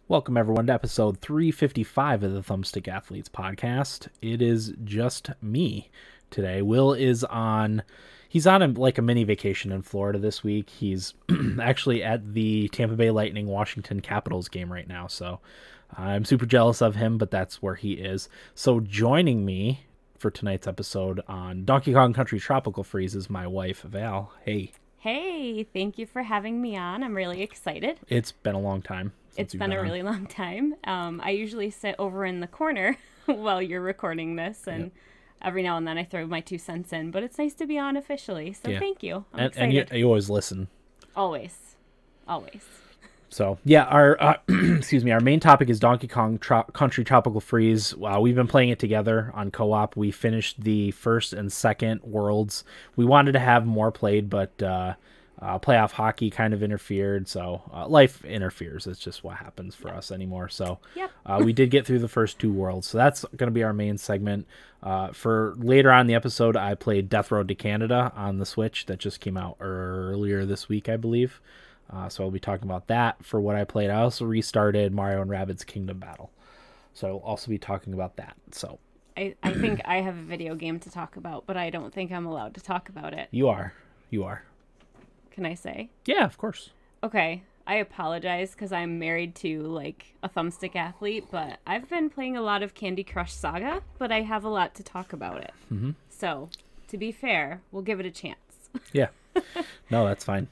Welcome, everyone, to episode 355 of the Thumbstick Athletes podcast. It is just me today. Will is he's on a mini vacation in Florida this week. He's actually at the Tampa Bay Lightning Washington Capitals game right now, so I'm super jealous of him, but that's where he is. So joining me for tonight's episode on Donkey Kong Country Tropical Freeze is my wife, Val. Hey. Hey, thank you for having me on. I'm really excited. It's been a long time. It's been a really long time. I usually sit over in the corner while you're recording this, and every now and then I throw my 2 cents in, but it's nice to be on officially, so thank you. I'm excited. And you always listen. Always. So, yeah, our our main topic is Donkey Kong Country Tropical Freeze. We've been playing it together on co-op. We finished the first and second worlds. We wanted to have more played, but playoff hockey kind of interfered, so life interferes. It's just what happens for us anymore. So we did get through the first 2 worlds, so that's going to be our main segment. For later on in the episode, I played Death Road to Canada on the Switch that just came out earlier this week, I believe. So I'll be talking about that for what I played. I also restarted Mario and Rabbids Kingdom Battle, so I'll also be talking about that. So I think I have a video game to talk about, but I don't think I'm allowed to talk about it. You are. Can I say? Yeah, of course. Okay, I apologize because I'm married to a thumbstick athlete, but I've been playing a lot of Candy Crush Saga, but I have a lot to talk about it. Mm-hmm. So, to be fair, we'll give it a chance. Yeah. No, that's fine.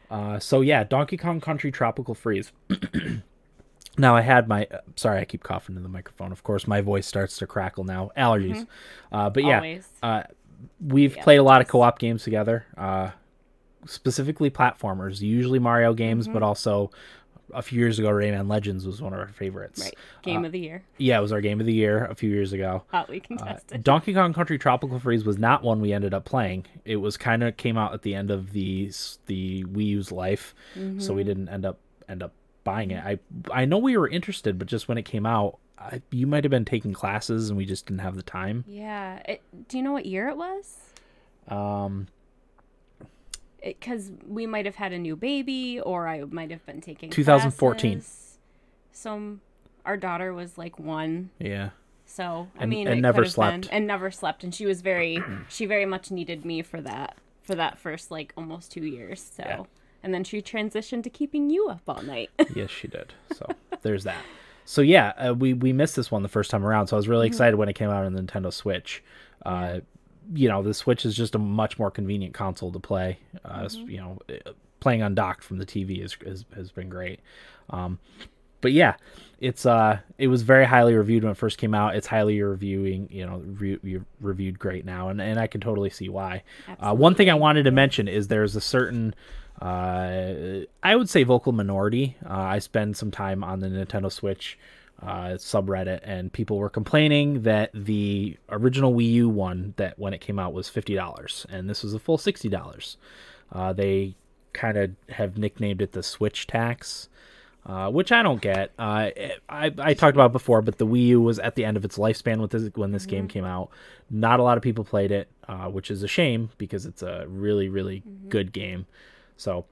Donkey Kong Country Tropical Freeze. Now I had sorry, I keep coughing in the microphone. Of course, my voice starts to crackle now. Allergies. Mm-hmm. We've played a lot of co-op games together. Specifically platformers, usually Mario games, but also a few years ago, Rayman Legends was one of our favorites. Right. Game of the year. Yeah, it was our game of the year a few years ago. Hotly contested. Donkey Kong Country Tropical Freeze was not one we ended up playing. It was came out at the end of the Wii U's life, so we didn't end up buying it. I know we were interested, but just when it came out, you might have been taking classes and we just didn't have the time. Yeah. Do you know what year it was? Because we might have had a new baby, or I might have been taking 2014. classes. So our daughter was 1. Yeah. So and it never could have slept. been, and never slept, and she very much needed me for that first almost 2 years. So and then she transitioned to keeping you up all night. Yes, she did. So there's that. So we missed this one the first time around. So I was really excited when it came out on the Nintendo Switch. The Switch is just a much more convenient console to play. Playing undocked from the TV has been great. But yeah, it was very highly reviewed when it first came out. It's highly reviewed great now, and I can totally see why. One thing I wanted to mention is there's a certain I would say vocal minority. I spend some time on the Nintendo Switch subreddit, and people were complaining that the original Wii U one, that when it came out, was $50, and this was a full $60. They kind of have nicknamed it the Switch tax, which I don't get. I talked about it before, but the Wii U was at the end of its lifespan when this game came out. Not a lot of people played it, which is a shame because it's a really, really good game. So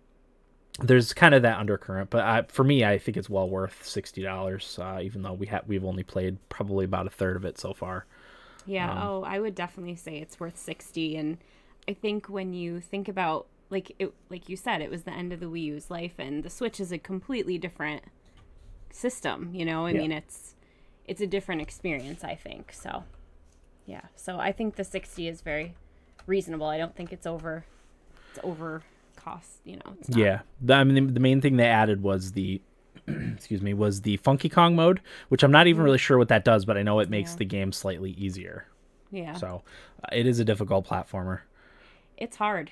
there's kind of that undercurrent, but for me, I think it's well worth $60, even though we've only played probably about a third of it so far. Yeah, I would definitely say it's worth $60, and I think when you think about, like you said, it was the end of the Wii U's life, and the Switch is a completely different system, I mean, it's a different experience, I think, so I think the 60 is very reasonable. I don't think it's over cost, it's not. Yeah, the main thing they added was the was the Funky Kong mode, which I'm not even really sure what that does, but I know it makes the game slightly easier. Yeah. So it is a difficult platformer. It's hard.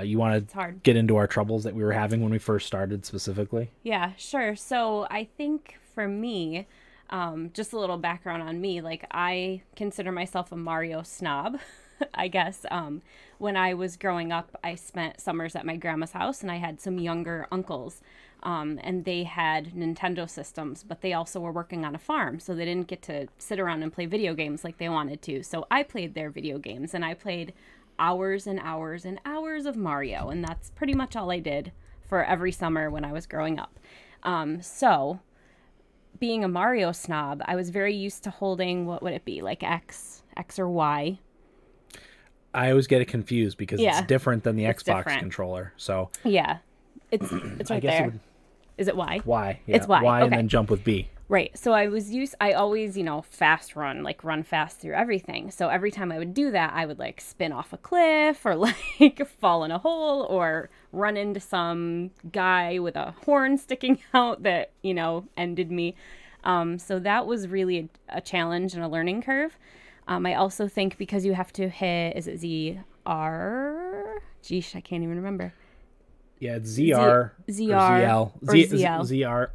You want to get into our troubles that we were having when we first started specifically? Yeah, sure. So I think for me, just a little background on me, I consider myself a Mario snob. I guess when I was growing up, I spent summers at my grandma's house, and I had some younger uncles, and they had Nintendo systems, but they also were working on a farm, so they didn't get to sit around and play video games like they wanted to. So I played their video games, and I played hours and hours and hours of Mario, and that's pretty much all I did for every summer when I was growing up. So being a Mario snob, I was very used to holding, what would it be, like X or Y? I always get it confused because Yeah. it's different than the It's Xbox different. controller. So Yeah. It's I right guess it there. would Is it Y? Y. Yeah, It's Y. Y and Okay. then jump with B. Right. So I always, fast run, like run fast through everything. So every time I would do that, I would like spin off a cliff or like fall in a hole or run into some guy with a horn sticking out that, ended me. So that was really a challenge and a learning curve. I also think because you have to hit, is it ZR? Geesh, I can't even remember. Yeah, it's ZR, ZR or ZL. or ZL. ZR.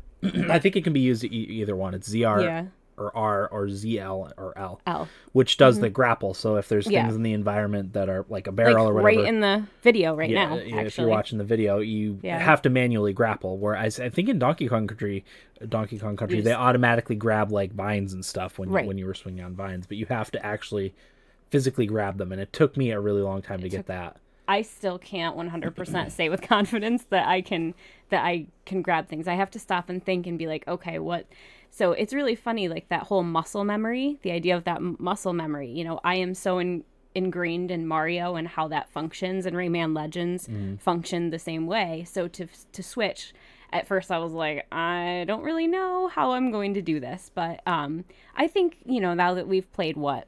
I think it can be used either one. It's ZR Yeah. or R or ZL or L, L. which does the grapple. So if there's things in the environment that are like a barrel or whatever. Right in the video now, if actually. you're watching the video, you have to manually grapple. Whereas I think in Donkey Kong Country, they automatically grab like vines and stuff when you were swinging on vines, but you have to actually physically grab them, and it took me a really long time to get that. I still can't 100% say with confidence that I can grab things. I have to stop and think and be like, okay, what? So it's really funny, like that whole muscle memory, the idea of that muscle memory. I am so ingrained in Mario and how that functions, and Rayman Legends function the same way. So to switch, at first I was like, I don't really know how I'm going to do this, but I think now that we've played probably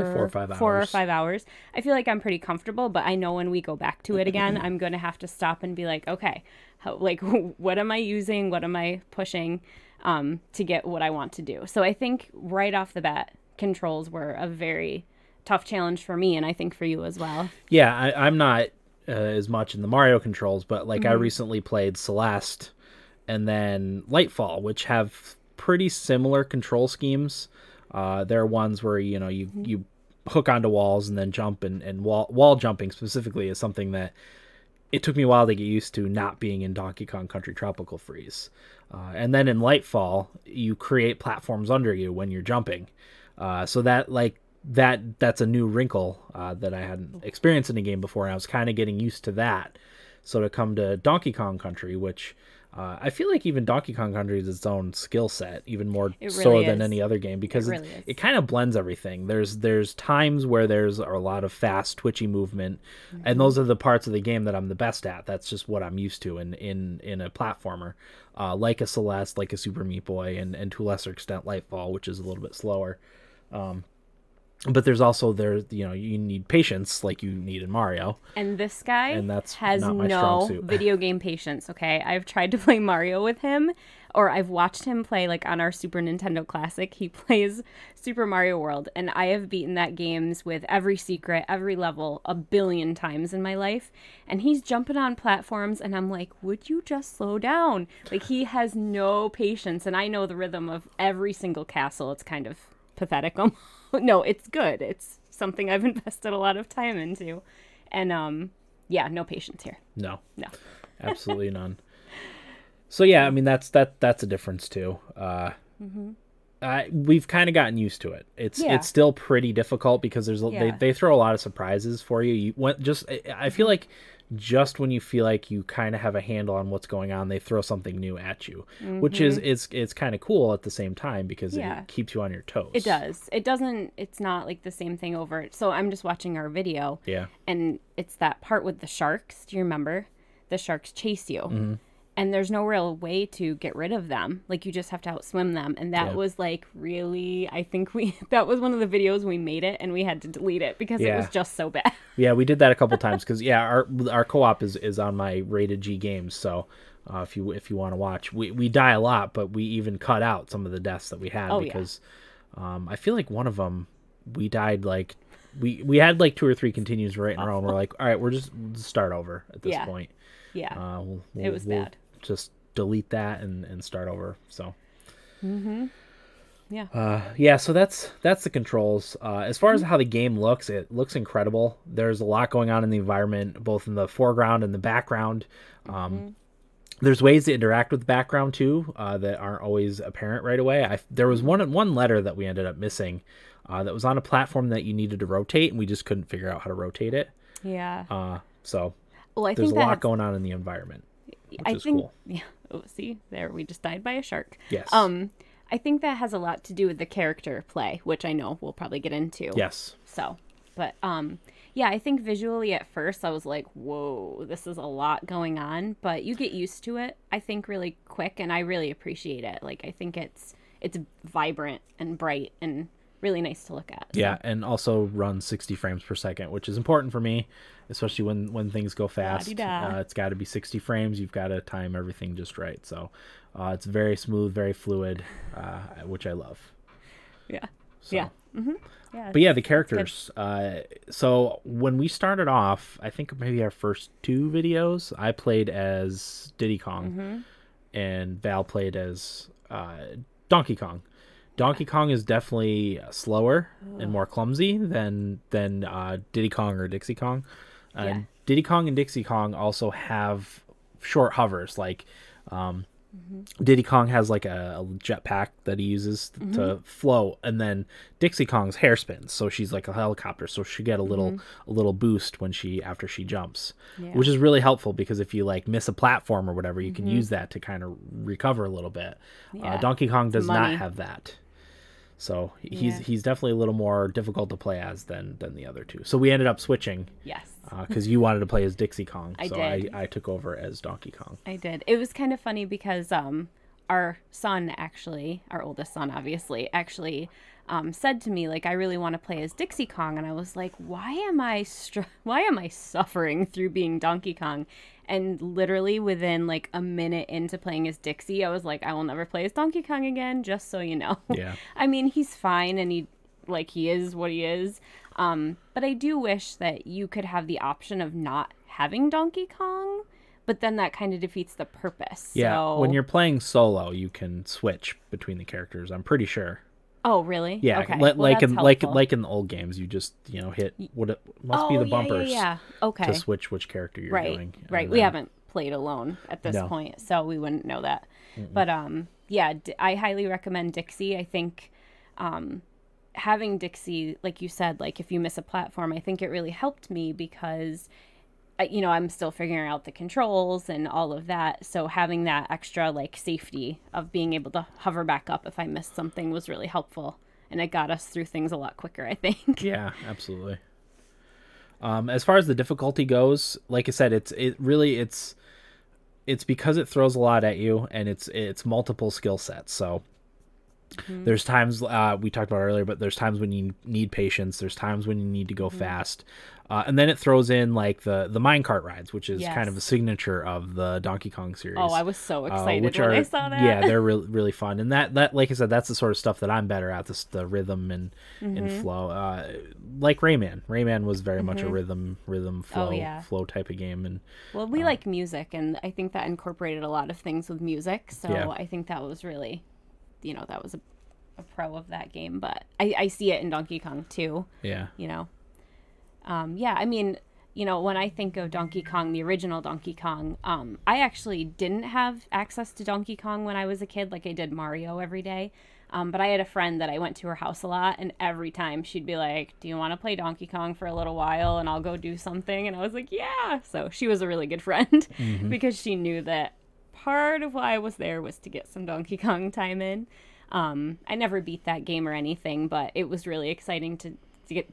4 or 5 hours. 4 or 5 hours. I feel like I'm pretty comfortable, but I know when we go back to it again, I'm going to have to stop and be like, okay, what am I using? What am I pushing to get what I want to do? So I think right off the bat, controls were a very tough challenge for me, and I think for you as well. Yeah, I'm not as much in the Mario controls, but like I recently played Celeste and then Lightfall, which have pretty similar control schemes. There are ones where you hook onto walls and then jump, and wall jumping specifically is something that it took me a while to get used to, not being in Donkey Kong Country Tropical Freeze. And then in Lightfall, you create platforms under you when you're jumping. So that's a new wrinkle that I hadn't experienced in a game before, and I was kind of getting used to that. So to come to Donkey Kong Country, which I feel like even Donkey Kong Country is its own skill set, even more so than any other game, because it kind of blends everything. There's times where there's a lot of fast, twitchy movement, and those are the parts of the game that I'm the best at. That's just what I'm used to in a platformer, like a Celeste, like a Super Meat Boy, and to a lesser extent Lightfall, which is a little bit slower. But there's also you need patience like you need in Mario. And this guy that's has not my strong suit. video game patience, okay? I've tried to play Mario with him, or I've watched him play like on our Super Nintendo Classic. He plays Super Mario World, and I have beaten that games with every secret, every level, 1 billion times in my life. And he's jumping on platforms, and I'm like, would you just slow down? Like, he has no patience, and I know the rhythm of every single castle. It's kind of pathetic. No, it's good. It's something I've invested a lot of time into. And no patience here. No. Absolutely none. So yeah, I mean that's a difference too. We've kind of gotten used to it. It's still pretty difficult because they throw a lot of surprises for you. I feel like just when you feel like you kind of have a handle on what's going on, they throw something new at you, which is it's kind of cool at the same time because it keeps you on your toes. It does. It's not like the same thing over. So I'm just watching our video. Yeah. And it's that part with the sharks. Do you remember? The sharks chase you. And there's no real way to get rid of them. Like, you just have to outswim them. And that was like really, I think that was one of the videos we made it and we had to delete it because it was just so bad. Yeah, we did that a couple times because our co-op is on my rated G games. So if you want to watch, we die a lot, but we even cut out some of the deaths that we had because I feel like one of them we died like we had like 2 or 3 continues right in a row, and we're like, all right, we'll start over at this point. Yeah. It was bad. Just delete that and start over. So yeah. So that's the controls. As far as how the game looks, it looks incredible. There's a lot going on in the environment, both in the foreground and the background. There's ways to interact with the background too that aren't always apparent right away. There was one letter that we ended up missing that was on a platform that you needed to rotate, and we just couldn't figure out how to rotate it. Yeah. So I there's think a lot going on in the environment. which is cool. Yeah. Oh, see, there, we just died by a shark. Yes. I think that has a lot to do with the character play, which I know we'll probably get into. Yes. So, but yeah, I think visually at first I was like, whoa, this is a lot going on, but you get used to it, I think, really quick, and I really appreciate it. Like, I think it's vibrant and bright and really nice to look at. So. Yeah, and also runs 60 frames per second, which is important for me, especially when things go fast. It's got to be 60 frames. You've got to time everything just right. So it's very smooth, very fluid, which I love. Yeah. So. Yeah. Mm-hmm. Yeah. But yeah, the characters. So when we started off, I think maybe our first 2 videos, I played as Diddy Kong, and Val played as Donkey Kong. Donkey Kong is definitely slower and more clumsy than Diddy Kong or Dixie Kong. Diddy Kong and Dixie Kong also have short hovers. Like Diddy Kong has like a jetpack that he uses to float, and then Dixie Kong's hair spins, so she's like a helicopter, so she get a little boost after she jumps, which is really helpful because if you like miss a platform or whatever, you can use that to kind of recover a little bit. Donkey Kong does not have that. So he's definitely a little more difficult to play as than the other 2. So we ended up switching. Yes. Because you wanted to play as Dixie Kong. I so did. I took over as Donkey Kong. I did. It was kind of funny because our son actually, our oldest son obviously, actually said to me, like, I really want to play as Dixie Kong. And I was like, why am I suffering through being Donkey Kong? And literally within like a minute into playing as Dixie, I was like, I will never play as Donkey Kong again, just so you know. Yeah. I mean, he's fine and he is what he is. But I do wish that you could have the option of not having Donkey Kong, but then that kind of defeats the purpose. Yeah. So... When you're playing solo, you can switch between the characters. I'm pretty sure. Oh, really? Yeah, okay. like in the old games, you just hit what it must be the bumpers. Yeah. Okay. To switch which character you're doing. Right. We haven't played alone at this point, so we wouldn't know that. But yeah, I highly recommend Dixie. I think having Dixie, like you said, like if you miss a platform, I think it really helped me because I'm still figuring out the controls and all of that. So having that extra like safety of being able to hover back up if I missed something was really helpful. And it got us through things a lot quicker, I think. Yeah, absolutely. As far as the difficulty goes, like I said, it's because it throws a lot at you and it's multiple skill sets. So there's times we talked about earlier, but there's times when you need patience. There's times when you need to go fast. And then it throws in like the minecart rides, which is kind of a signature of the Donkey Kong series. Oh, I was so excited when I saw that. Yeah, they're really fun. And that, like I said, that's the sort of stuff that I'm better at, the rhythm and flow. Like Rayman. Rayman was very much a rhythm flow type of game. And well, we like music, and I think that incorporated a lot of things with music. So I think that was really, that was a pro of that game. But I see it in Donkey Kong too. Yeah. Yeah, I mean, when I think of Donkey Kong, the original Donkey Kong, I actually didn't have access to Donkey Kong when I was a kid like I did Mario every day. But I had a friend that I went to her house a lot, and every time she'd be like, do you want to play Donkey Kong for a little while and I'll go do something? And I was like, yeah. So she was a really good friend because she knew that part of why I was there was to get some Donkey Kong time in. I never beat that game or anything, but it was really exciting to get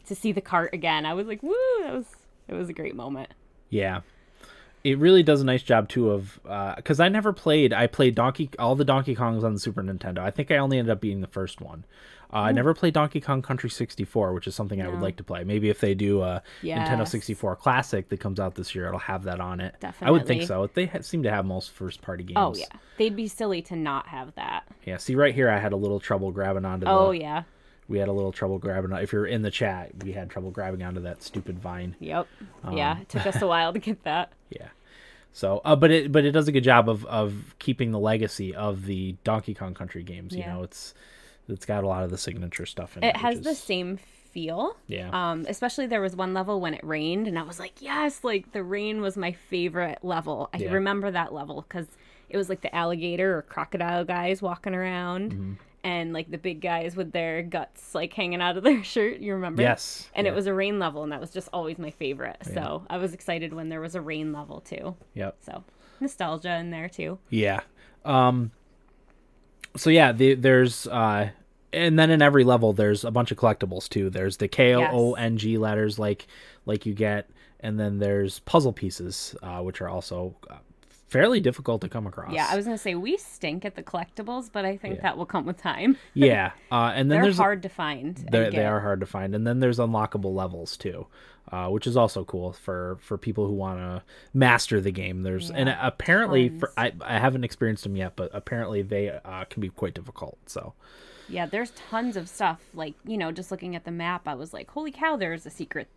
to see the cart again. I was like, woo, it was a great moment. Yeah. It really does a nice job too of because I played all the Donkey Kongs on the Super Nintendo. I think I only ended up being the first one. I never played Donkey Kong Country 64, which is something I would like to play. Maybe if they do a Nintendo 64 Classic that comes out this year, it'll have that on it. Definitely. I would think so. They seem to have most first-party games. Oh, yeah. They'd be silly to not have that. Yeah, see right here I had a little trouble grabbing onto yeah. We had a little trouble grabbing. If you're in the chat, we had trouble grabbing onto that stupid vine. Yep. Yeah, it took us a while to get that. Yeah. So, but it does a good job of keeping the legacy of the Donkey Kong Country games. Yeah. It's got a lot of the signature stuff in it. It has the same feel. Yeah. Especially there was one level when it rained, and I was like, yes, like the rain was my favorite level. I remember that level because it was like the alligator or crocodile guys walking around. and like the big guys with their guts like hanging out of their shirt. You remember? Yes. And it was a rain level, and that was just always my favorite. Yeah. So I was excited when there was a rain level too. Yep. So nostalgia in there too. Yeah. So yeah, there's and then in every level there's a bunch of collectibles too. There's the KONG letters like you get, and then there's puzzle pieces, which are also fairly difficult to come across. Yeah, I was gonna say we stink at the collectibles, but I think that will come with time. Yeah, and then they're hard to find. They are hard to find, and then there's unlockable levels too, which is also cool for people who want to master the game. There's and apparently I haven't experienced them yet, but apparently they can be quite difficult. So yeah, there's tons of stuff. Like, you know, just looking at the map, I was like, holy cow, there's a secret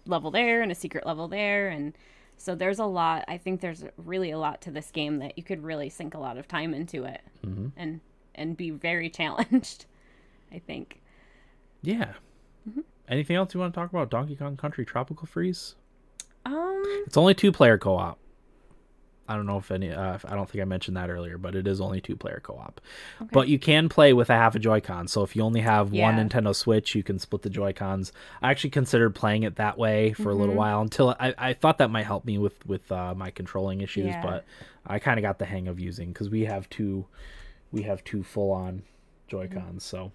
level there and a secret level there, and so there's a lot. I think there's really a lot to this game that you could really sink a lot of time into it, and be very challenged, I think. Yeah. Anything else you want to talk about Donkey Kong Country Tropical Freeze? It's only 2-player co-op. I don't know if any. I don't think I mentioned that earlier, but it is only 2-player co-op. Okay. But you can play with a half a Joy-Con. So if you only have one Nintendo Switch, you can split the Joy-Cons. I actually considered playing it that way for a little while until I thought that might help me with my controlling issues. But I kind of got the hang of using, because we have two full-on Joy-Cons. So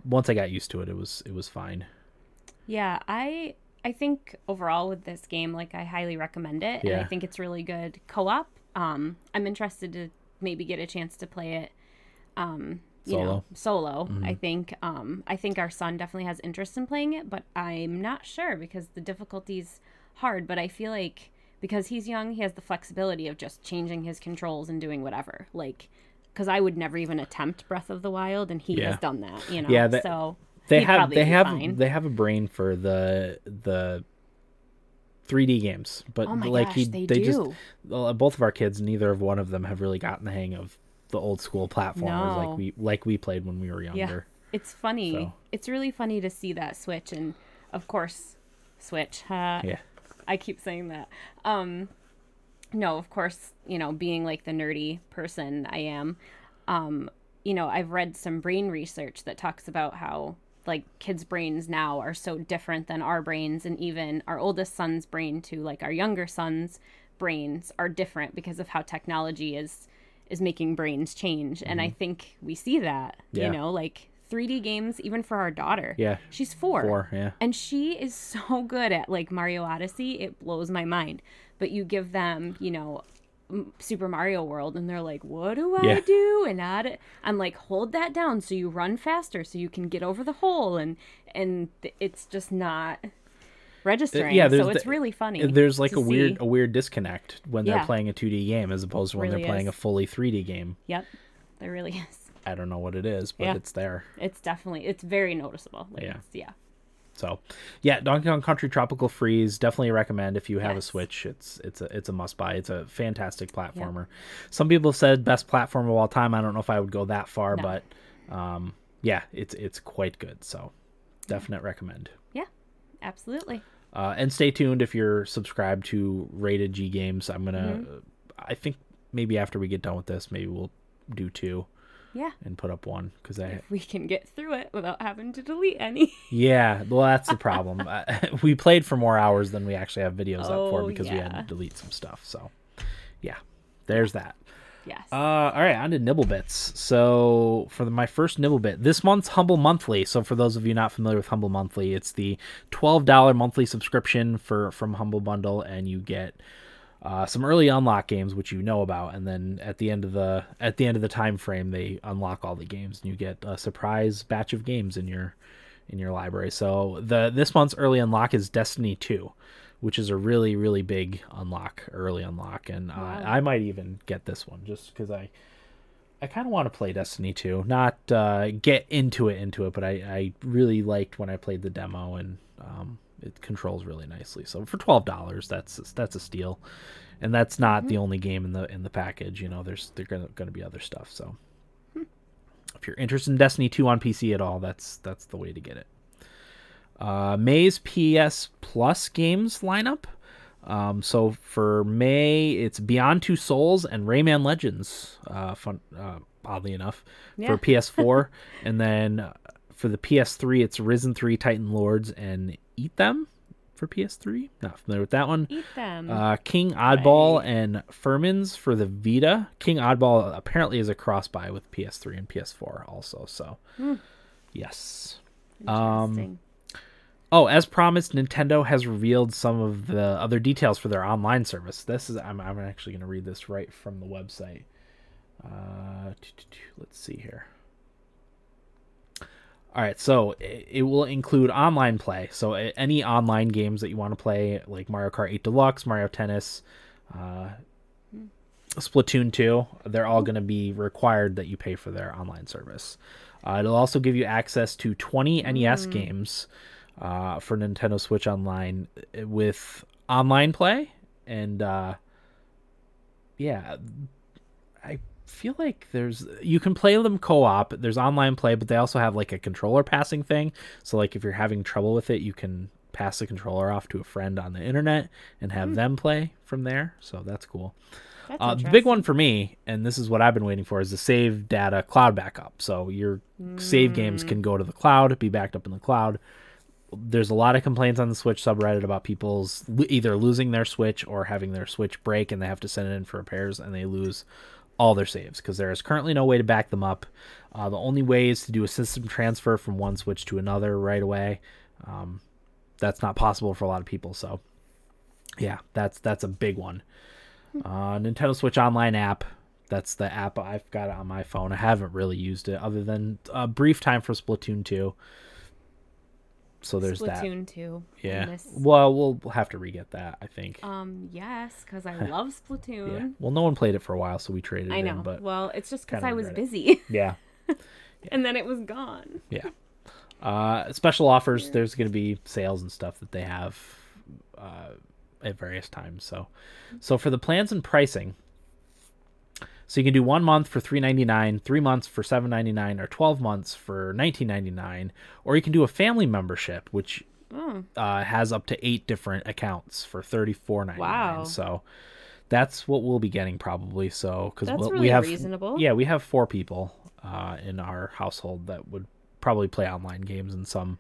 once I got used to it, it was fine. Yeah, I think overall with this game, like, I highly recommend it, and I think it's really good co-op. I'm interested to maybe get a chance to play it, solo. I think our son definitely has interest in playing it, but I'm not sure because the difficulty's hard. But I feel like because he's young, he has the flexibility of just changing his controls and doing whatever. Like, because I would never even attempt Breath of the Wild, and he has done that. You know, so. They have a brain for the 3D games, but both of our kids, neither of one of them have really gotten the hang of the old school platformers like we played when we were younger. Yeah. It's funny. So. It's really funny to see that switch, and of course, Switch. I keep saying that. No, of course, you know, being like the nerdy person I am, you know, I've read some brain research that talks about how, like, kids' brains now are so different than our brains, and even our oldest son's brain to like our younger son's brains are different because of how technology is making brains change. And I think we see that, you know, like 3D games, even for our daughter. Yeah. She's 4. And she is so good at like Mario Odyssey. It blows my mind. But you give them, you know, Super Mario World, and they're like, what do I do? And I'm like, hold that down so you run faster so you can get over the hole, and it's just not registering. So it's really funny. There's like a weird disconnect when they're playing a 2D game as opposed to when they're playing a fully 3D game. Yep, there really is. I don't know what it is, but it's there. It's very noticeable. Like, So, Donkey Kong Country Tropical Freeze, definitely recommend if you have a Switch. It's a must buy. It's a fantastic platformer. Some people said best platform of all time. I don't know if I would go that far, but it's quite good. So, definite recommend. Yeah, absolutely. And stay tuned if you're subscribed to Rated G Games. I'm gonna, I think maybe after we get done with this, maybe we'll do 2. Yeah. And put up 1 because if we can get through it without having to delete any. Yeah, well, that's the problem. We played for more hours than we actually have videos up for because we had to delete some stuff. So, there's that. Yes. All right, on to Nibble Bits. So for my first Nibble Bit, this month's Humble Monthly. So for those of you not familiar with Humble Monthly, it's the $12 monthly subscription from Humble Bundle, and you get some early unlock games which you know about, and then at the end of the time frame they unlock all the games, and you get a surprise batch of games in your library. So this month's early unlock is Destiny 2, which is a really, really big early unlock, and I might even get this one just because I kind of want to play Destiny 2, not get into it, but I really liked when I played the demo, and it controls really nicely. So for $12, that's a steal, and that's not the only game in the package. You know, there's going to be other stuff. So if you're interested in Destiny 2 on PC at all, that's the way to get it. May's PS Plus games lineup. So for May, it's Beyond Two Souls and Rayman Legends. oddly enough, Yeah. for PS4. And then for the PS3, it's Risen 3, Titan Lords, and Eat Them for PS3. Not familiar with that one. Eat Them. King Oddball Right. and Furmins for the Vita. King Oddball apparently is a cross-buy with PS3 and PS4 also. So, yes. Interesting. Oh, as promised, Nintendo has revealed some of the other details for their online service. I'm actually going to read this right from the website. Let's see here. All right, so it will include online play. So any online games that you want to play, like Mario Kart 8 Deluxe, Mario Tennis, Splatoon 2, they're all going to be required that you pay for their online service. It'll also give you access to 20 NES games for Nintendo Switch Online with online play. And yeah, I feel like you can play them co-op. There's online play, but they also have like a controller passing thing. So like if you're having trouble with it, you can pass the controller off to a friend on the internet and have them play from there. So that's cool. The big one for me, and this is what I've been waiting for, is the save data cloud backup. So your save games can go to the cloud, be backed up in the cloud. There's a lot of complaints on the Switch subreddit about people's either losing their Switch or having their Switch break and they have to send it in for repairs and they lose all their saves because there is currently no way to back them up. The only way is to do a system transfer from one Switch to another right away. That's not possible for a lot of people. So yeah, that's a big one. Nintendo Switch Online app. That's the app I've got on my phone. I haven't really used it other than a brief time for Splatoon 2. So there's Splatoon that. 2. Yeah. Well, we'll have to re-get that, I think. Yes, because I love Splatoon. Yeah. Well, no one played it for a while, so we traded it I know. in. But well, it's just because kinda I was regret it. busy. Yeah. And then it was gone. Yeah. Special offers. There's going to be sales and stuff that they have at various times. So for the plans and pricing, so you can do 1 month for $3.99, 3 months for $7.99, or 12 months for $19.99, or you can do a family membership, which has up to 8 different accounts for $34.99. Wow. So that's what we'll be getting probably. So because That's really we have reasonable. Yeah, we have 4 people in our household that would probably play online games in some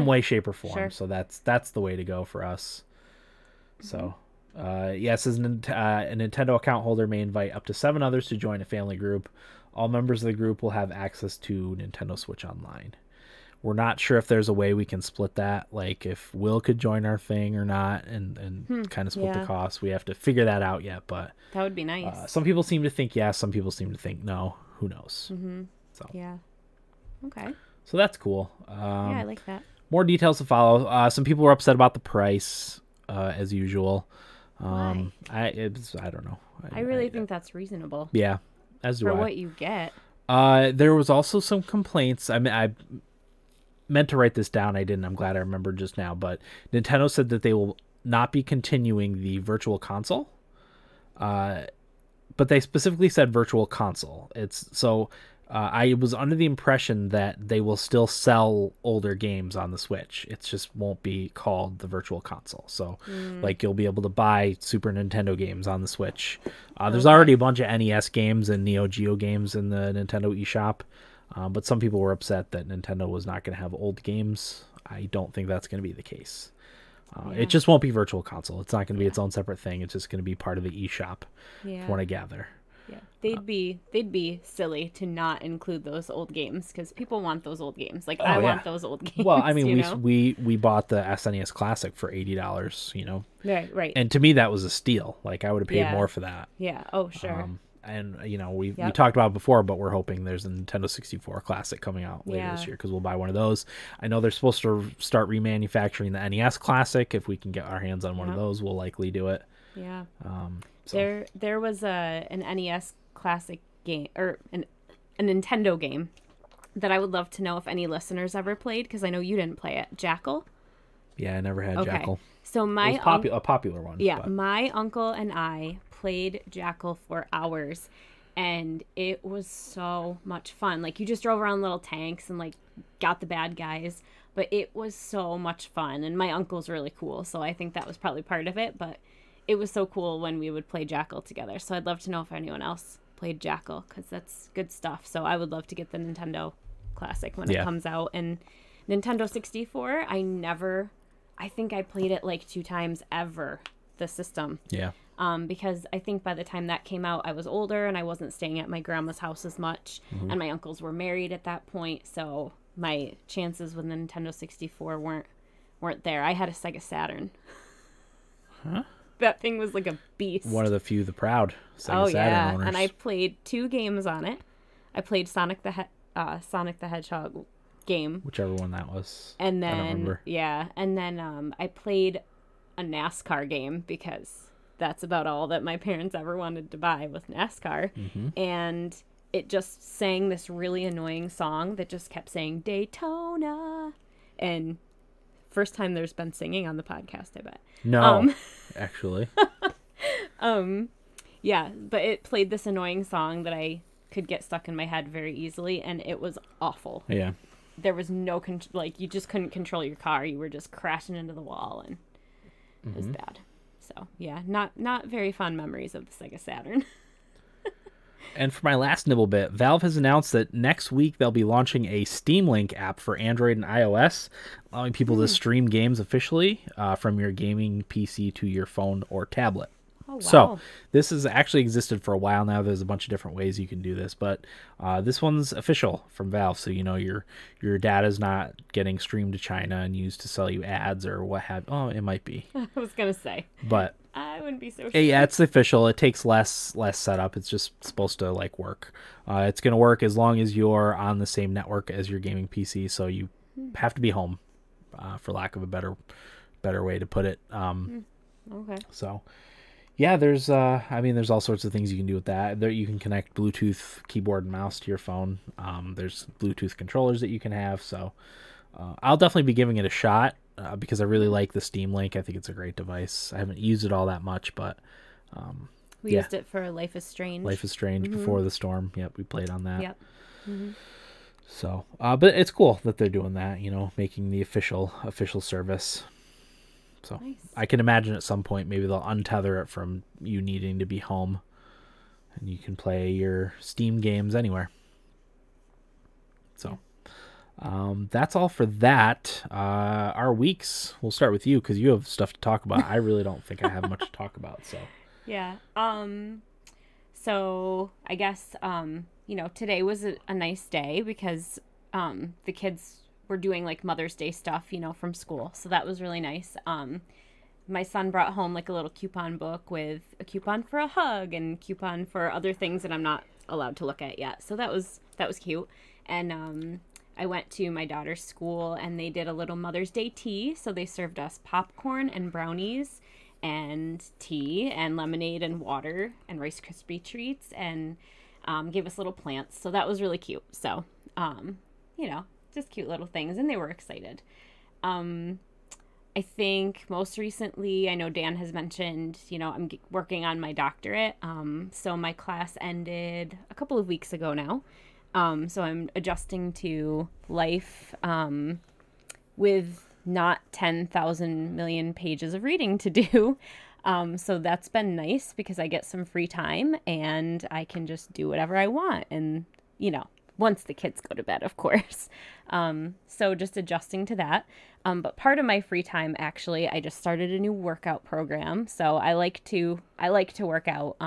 way, shape, or form. Sure. So that's the way to go for us. So. Yes, as a Nintendo account holder may invite up to 7 others to join a family group. All members of the group will have access to Nintendo Switch Online. We're not sure if there's a way we can split that, like if Will could join our thing or not, and kind of split the cost. We have to figure that out yet, but that would be nice. some people seem to think yes, some people seem to think no. Who knows? So yeah. Okay. So that's cool. Yeah, I like that. More details to follow. Some people were upset about the price, as usual. Why? I don't know. I really think that's reasonable. Yeah, as do for I. what you get. There was also some complaints. I mean, I meant to write this down. I didn't. I'm glad I remembered just now. But Nintendo said that they will not be continuing the Virtual Console. But they specifically said Virtual Console. It's so. I was under the impression that they will still sell older games on the Switch. It just won't be called the Virtual Console. So, like, you'll be able to buy Super Nintendo games on the Switch. There's already a bunch of NES games and Neo Geo games in the Nintendo eShop. But some people were upset that Nintendo was not going to have old games. I don't think that's going to be the case. It just won't be Virtual Console. It's not going to be its own separate thing. It's just going to be part of the eShop, from what I gather. Yeah, they'd be silly to not include those old games because people want those old games. Like I want those old games. Well, I mean, we bought the SNES Classic for $80. Right. And to me, that was a steal. Like I would have paid more for that. Yeah. Oh, sure. And we talked about it before, but we're hoping there's a Nintendo 64 Classic coming out later this year because we'll buy one of those. I know they're supposed to start remanufacturing the NES Classic. If we can get our hands on one of those, we'll likely do it. Yeah. So. There was an NES Classic game or a Nintendo game that I would love to know if any listeners ever played because I know you didn't play it. Jackal. Yeah, I never had Jackal. So it was a popular one. Yeah, my uncle and I played Jackal for hours, and it was so much fun. Like you just drove around little tanks and like got the bad guys, but it was so much fun. And my uncle's really cool, so I think that was probably part of it. But it was so cool when we would play Jackal together. So I'd love to know if anyone else played Jackal because that's good stuff. So I would love to get the Nintendo Classic when it comes out. And Nintendo 64, I think I played it like 2 times ever, the system. Yeah. Because I think by the time that came out, I was older and I wasn't staying at my grandma's house as much. Mm-hmm. And my uncles were married at that point. So my chances with the Nintendo 64 weren't there. I had a Sega Saturn. Huh? That thing was like a beast. One of the few, the proud Sega Saturn owners. And I played 2 games on it. I played Sonic the Hedgehog game. Whichever one that was. And then, I don't remember. Yeah. And then I played a NASCAR game because that's about all that my parents ever wanted to buy was NASCAR. Mm-hmm. And it just sang this really annoying song that just kept saying Daytona. And first time there's been singing on the podcast, I bet. No, actually. Yeah, but it played this annoying song that I could get stuck in my head very easily, and it was awful. Yeah. There was no, you just couldn't control your car. You were just crashing into the wall, and it was bad. So, yeah, not very fond memories of the Sega Saturn. And for my last nibble bit, Valve has announced that next week they'll be launching a Steam Link app for Android and iOS, allowing people to stream games officially from your gaming PC to your phone or tablet. Oh, wow. So this has actually existed for a while now. There's a bunch of different ways you can do this, but this one's official from Valve. So, your data's not getting streamed to China and used to sell you ads or what have. Oh, it might be. I was going to say. But I wouldn't be so sure. Yeah, it's official. It takes less setup. It's just supposed to work. It's going to work as long as you're on the same network as your gaming PC. So you have to be home, for lack of a better way to put it. Okay. So, yeah, there's all sorts of things you can do with that. There you can connect Bluetooth keyboard and mouse to your phone. There's Bluetooth controllers that you can have. So, I'll definitely be giving it a shot. Because I really like the Steam Link. I think it's a great device. I haven't used it all that much, but we used it for Life is Strange. Life is Strange before the storm. Yep, we played on that. Yep. Mm-hmm. So, but it's cool that they're doing that. Making the official service. So nice. I can imagine at some point maybe they'll untether it from you needing to be home, and you can play your Steam games anywhere. So. Yeah. That's all for that. Our weeks, we'll start with you because you have stuff to talk about. I really don't think I have much to talk about. So yeah. So I guess today was a nice day because the kids were doing Mother's Day stuff from school, so that was really nice. My son brought home a little coupon book with a coupon for a hug and coupon for other things that I'm not allowed to look at yet. So that was cute. And I went to my daughter's school and they did a little Mother's Day tea. So they served us popcorn and brownies and tea and lemonade and water and Rice Krispie treats and gave us little plants. So that was really cute. So, just cute little things. And they were excited. I think most recently, I know Dan has mentioned, I'm working on my doctorate. So my class ended a couple of weeks ago now. So I'm adjusting to life with not 10,000 million pages of reading to do. So that's been nice because I get some free time and I can just do whatever I want. And, once the kids go to bed, of course. So just adjusting to that. But part of my free time, actually, I just started a new workout program. So I like to work out.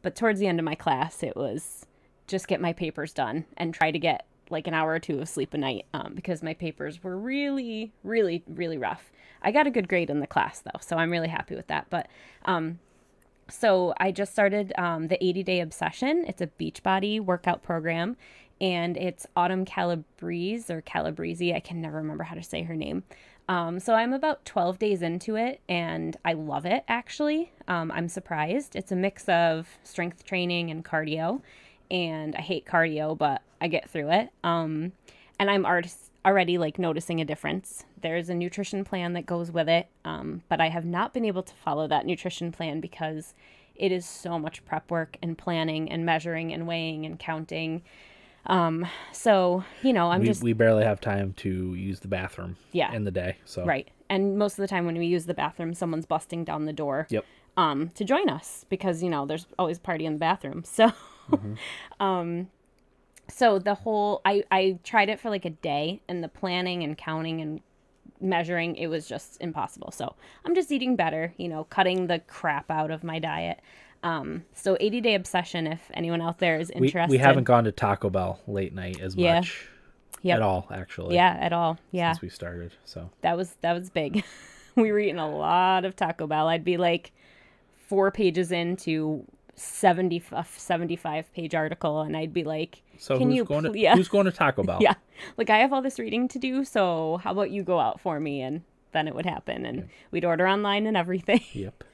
But towards the end of my class, it was just get my papers done and try to get an hour or 2 of sleep a night because my papers were really, really, really rough. I got a good grade in the class, though, so I'm really happy with that. But so I just started the 80-Day Obsession. It's a Beachbody workout program, and it's Autumn Calabrese or Calabrese. I can never remember how to say her name. So I'm about 12 days into it, and I love it, actually. I'm surprised. It's a mix of strength training and cardio. And I hate cardio, but I get through it. And I'm already noticing a difference. There's a nutrition plan that goes with it, but I have not been able to follow that nutrition plan because it is so much prep work and planning and measuring and weighing and counting. So, we barely have time to use the bathroom in the day. So right. And most of the time when we use the bathroom, someone's busting down the door yep. To join us because, there's always a party in the bathroom. So So the whole, I tried it for like a day, and the planning and counting and measuring, it was just impossible. So I'm just eating better, cutting the crap out of my diet. So 80-day obsession, if anyone out there is interested. We haven't gone to Taco Bell late night as much Yep. at all, actually. Yeah, at all. Yeah. Since we started. So that was big. We were eating a lot of Taco Bell. I'd be like 4 pages into 75-page article, and I'd be like, so who's going to Taco Bell? Yeah. Like, I have all this reading to do, so how about you go out for me? And then it would happen, and we'd order online and everything. Yep.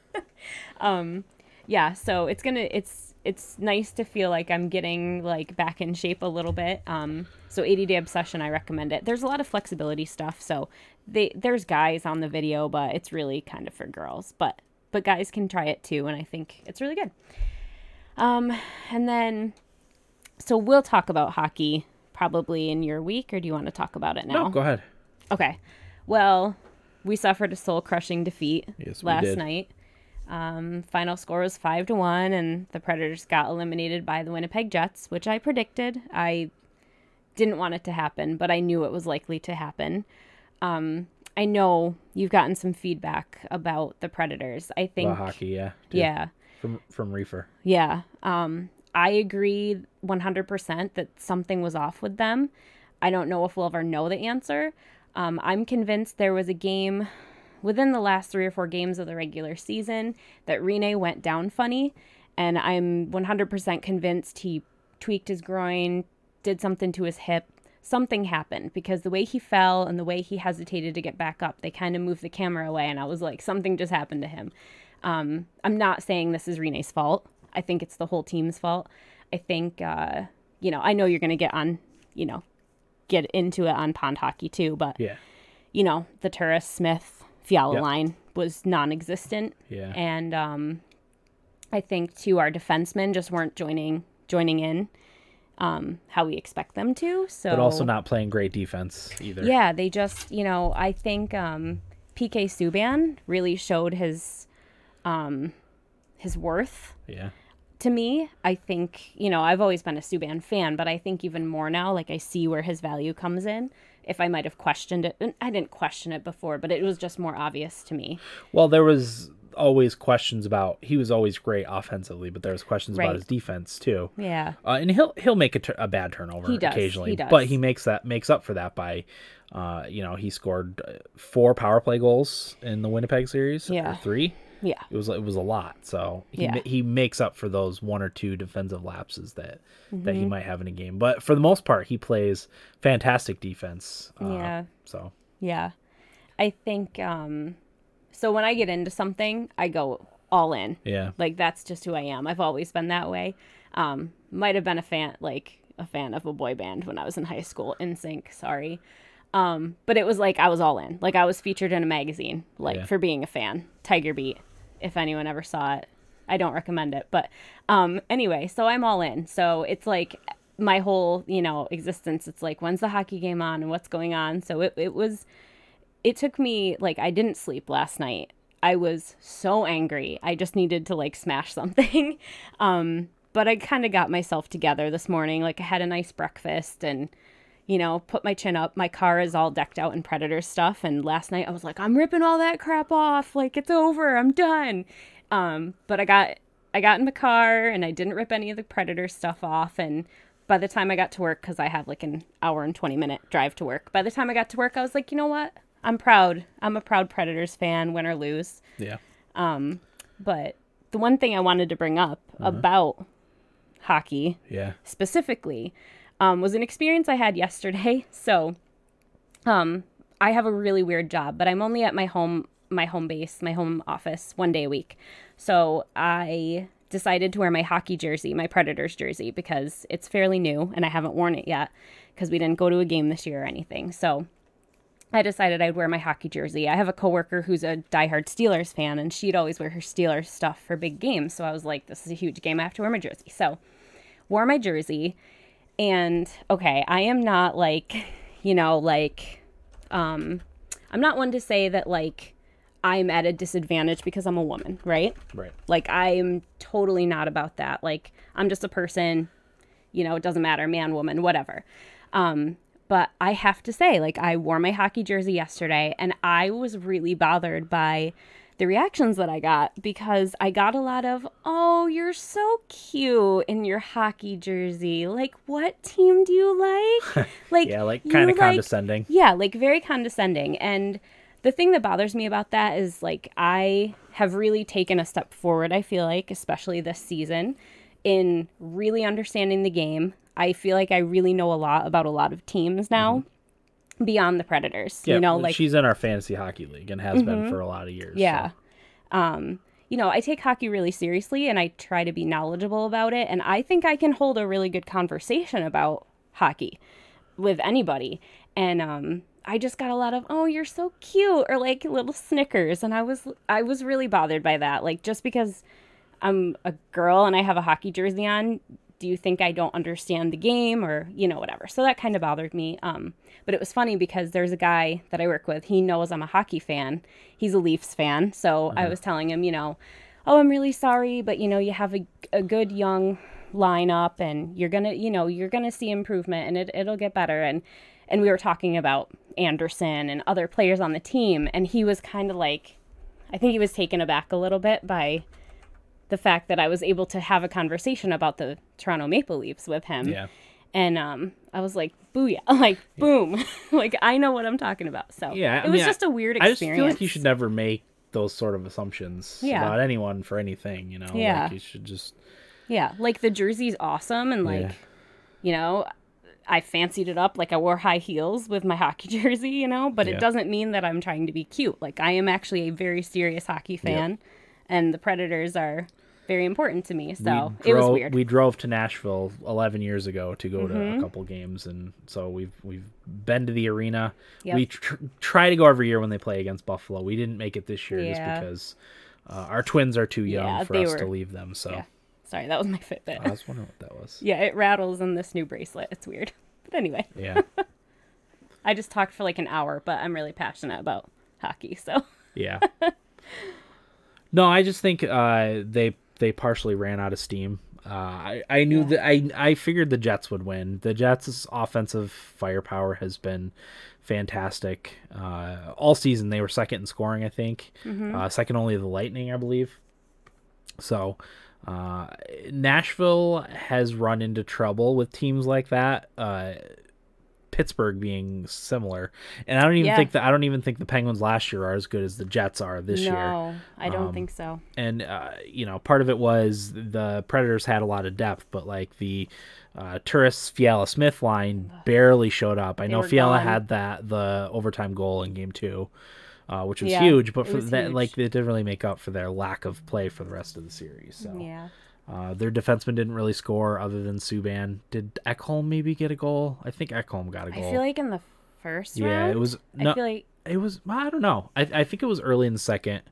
Yeah, so it's nice to feel like I'm getting like back in shape a little bit. So 80-day obsession, I recommend it. There's a lot of flexibility stuff, so there's guys on the video, but it's really kind of for girls. But guys can try it too, and I think it's really good. And then, so we'll talk about hockey probably in your week, or do you want to talk about it now? No, go ahead. Okay. Well, we suffered a soul-crushing defeat last did. night. Final score was 5-1, and the Predators got eliminated by the Winnipeg Jets, which I predicted. I didn't want it to happen, but I knew it was likely to happen. I know you've gotten some feedback about the Predators. I think about hockey, yeah. Yeah. From Reefer. Yeah. I agree 100% that something was off with them. I don't know if we'll ever know the answer. I'm convinced there was a game within the last 3 or 4 games of the regular season that Rene went down funny, and I'm 100% convinced he tweaked his groin, did something to his hip. Something happened, because the way he fell and the way he hesitated to get back up, they kind of moved the camera away, and I was like, something just happened to him. I'm not saying this is Rene's fault. I think it's the whole team's fault. I think, I know you're going to get into it on pond hockey too, but, the Turris, Smith, Fiala line was non-existent. Yeah. And I think, too, our defensemen just weren't joining in how we expect them to. So, but also not playing great defense either. Yeah, they just, I think PK Subban really showed his worth. Yeah. To me, I think, I've always been a Subban fan, but I think even more now, like, I see where his value comes in. If I might have questioned it, and I didn't question it before, but it was just more obvious to me. Well, there was always questions about, he was always great offensively, but there was questions about his defense too. Yeah. And he'll make a bad turnover occasionally, but he makes up for that by, he scored 4 power play goals in the Winnipeg series. Yeah. Or 3. Yeah. It was a lot. So he makes up for those 1 or 2 defensive lapses that he might have in a game. But for the most part, he plays fantastic defense. So. Yeah. I think, so when I get into something, I go all in. Yeah. Like, that's just who I am. I've always been that way. Might have been a fan of a boy band when I was in high school, NSYNC, sorry. But it was like, I was all in. Like, I was featured in a magazine, for being a fan. Tiger Beat, if anyone ever saw it. I don't recommend it. But anyway, so I'm all in. So it's like my whole, existence. It's like, when's the hockey game on and what's going on? So it took me, I didn't sleep last night. I was so angry. I just needed to, smash something. But I kind of got myself together this morning. I had a nice breakfast and, put my chin up. My car is all decked out in Predator stuff. And last night I was like, I'm ripping all that crap off. It's over. I'm done. But I got in the car and I didn't rip any of the Predator stuff off. And by the time I got to work, because I have an hour and 20-minute drive to work. By the time I got to work, I was like, you know what? I'm proud. I'm a proud Predators fan, win or lose. Yeah. But the one thing I wanted to bring up about hockey, specifically, was an experience I had yesterday. So, I have a really weird job, but I'm only at my home base, my home office 1 day a week. So I decided to wear my hockey jersey, my Predators jersey, because it's fairly new and I haven't worn it yet because we didn't go to a game this year or anything. So I decided I'd wear my hockey jersey. I have a coworker who's a diehard Steelers fan, and she'd always wear her Steelers stuff for big games. So I was like, this is a huge game. I have to wear my jersey. So wore my jersey. And, okay, I am not I'm not one to say that, I'm at a disadvantage because I'm a woman, right? Right. Like, I'm totally not about that. Like, I'm just a person, you know, it doesn't matter, man, woman, whatever. But I have to say, like, I wore my hockey jersey yesterday, and I was really bothered by the reactions that I got, because I got a lot of, oh, you're so cute in your hockey jersey. Like, what team do you like? Like, yeah, like kind of condescending. Yeah, like very condescending. And the thing that bothers me about that is, like, I have really taken a step forward, I feel like, especially this season, in really understanding the game. I feel like I really know a lot about a lot of teams now. Beyond the Predators, Yeah, you know, like, she's in our fantasy hockey league and has been for a lot of years. yeah. So. You know, I take hockey really seriously, and I try to be knowledgeable about it. And I think I can hold a really good conversation about hockey with anybody. And I just got a lot of, oh, you're so cute, or like little snickers. And I was really bothered by that. Like, just because I'm a girl and I have a hockey jersey on, do you think I don't understand the game, or, you know, whatever. So that kind of bothered me. But it was funny because there's a guy that I work with. He knows I'm a hockey fan. He's a Leafs fan. So I was telling him, you know, oh, I'm really sorry, but, you know, you have a good young lineup, and you're going to, you know, you're going to see improvement, and it'll get better. And we were talking about Anderson and other players on the team. And he was kind of like, I think he was taken aback a little bit by the fact that I was able to have a conversation about the Toronto Maple Leafs with him. Yeah. And I was like, booyah, like, boom. Like, I know what I'm talking about. So yeah, it was just a weird experience. I just feel like you should never make those sort of assumptions about anyone for anything, you know? Yeah. Like, you should just... Yeah, like, the jersey's awesome, and, like, you know, I fancied it up. Like, I wore high heels with my hockey jersey, you know? But it doesn't mean that I'm trying to be cute. Like, I am actually a very serious hockey fan, and the Predators are very important to me, so it was weird. We drove to Nashville 11 years ago to go to a couple games, and so we've been to the arena. We try to go every year when they play against Buffalo. We didn't make it this year just because our twins are too young for us to leave them. So sorry, that was my Fitbit. I was wondering what that was. Yeah, it rattles in this new bracelet. It's weird, but anyway. Yeah. I just talked for like an hour, but I'm really passionate about hockey, so. Yeah. No, I just think they partially ran out of steam. I knew that I figured the Jets would win. The Jets' offensive firepower has been fantastic all season. They were second in scoring, I think, second only to the Lightning, I believe. So Nashville has run into trouble with teams like that. Pittsburgh being similar, and I don't even think the Penguins last year are as good as the Jets are this year. No, I don't think so. And you know, part of it was the Predators had a lot of depth, but like the Turris Fiala Smith line barely showed up. I know Fiala had the overtime goal in Game 2, which was huge, but for that, like, it didn't really make up for their lack of play for the rest of the series. So their defenseman didn't really score other than Subban. Did Ekholm maybe get a goal? I think Ekholm got a goal. I feel like in the first round. Yeah, it was. No, I feel like it was. I don't know. I think it was early in the second.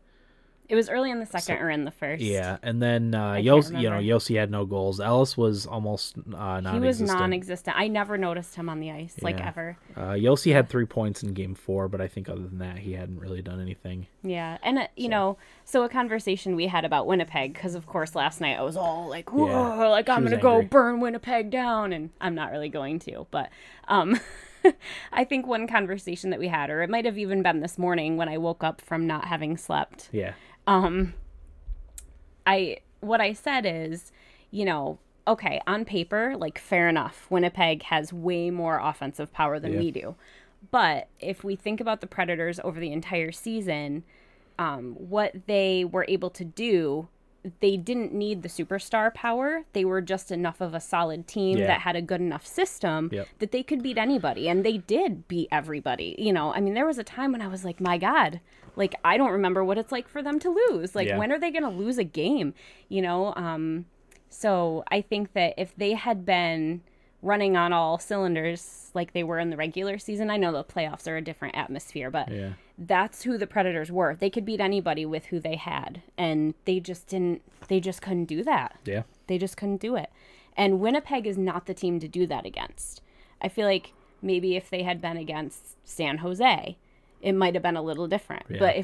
It was early in the second or in the first. Yeah, and then Yossi had no goals. Ellis was almost non-existent. He was non-existent. I never noticed him on the ice, like, ever. Yossi had 3 points in Game 4, but I think other than that, he hadn't really done anything. Yeah, and you know, so a conversation we had about Winnipeg, because of course last night I was all like, whoa, like, I'm gonna go burn Winnipeg down, and I'm not really going to, but I think one conversation that we had, or it might have even been this morning when I woke up from not having slept. Yeah. What I said is, you know, okay, on paper, like, fair enough. Winnipeg has way more offensive power than we do. But if we think about the Predators over the entire season, what they were able to do, they didn't need the superstar power. They were just enough of a solid team that had a good enough system that they could beat anybody. And they did beat everybody. You know, I mean, there was a time when I was like, my God, like, I don't remember what it's like for them to lose. Like, when are they going to lose a game? You know, so I think that if they had been running on all cylinders like they were in the regular season, I know the playoffs are a different atmosphere, but that's who the Predators were. They could beat anybody with who they had, and they just couldn't do that. Yeah. They just couldn't do it. And Winnipeg is not the team to do that against. I feel like maybe if they had been against San Jose, it might have been a little different. Yeah. But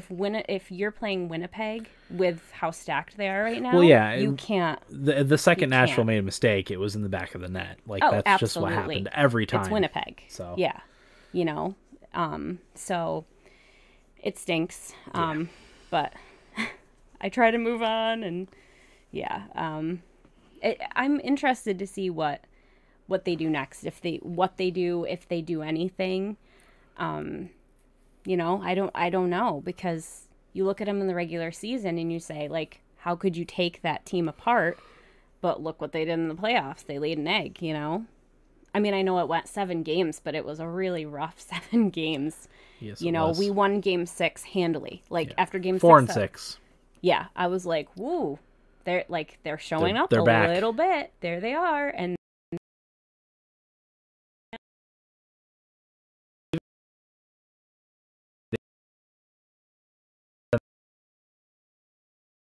if you're playing Winnipeg with how stacked they are right now, well, yeah, you can't. The second you Nashville can't. made a mistake, it was in the back of the net. Like Oh, that's just what absolutely. happened every time. It's Winnipeg. So yeah, you know, so it stinks. But I try to move on, and yeah, I'm interested to see what they do next. If they do anything. You know, I don't know, because you look at them in the regular season and you say, like, how could you take that team apart? But look what they did in the playoffs. They laid an egg, you know? I mean, I know it went 7 games, but it was a really rough 7 games. Yes, you know, we won game 6 handily. Like after game 4 6. and 6. Yeah. I was like, woo, they're showing up they're a back. little bit. There they are. And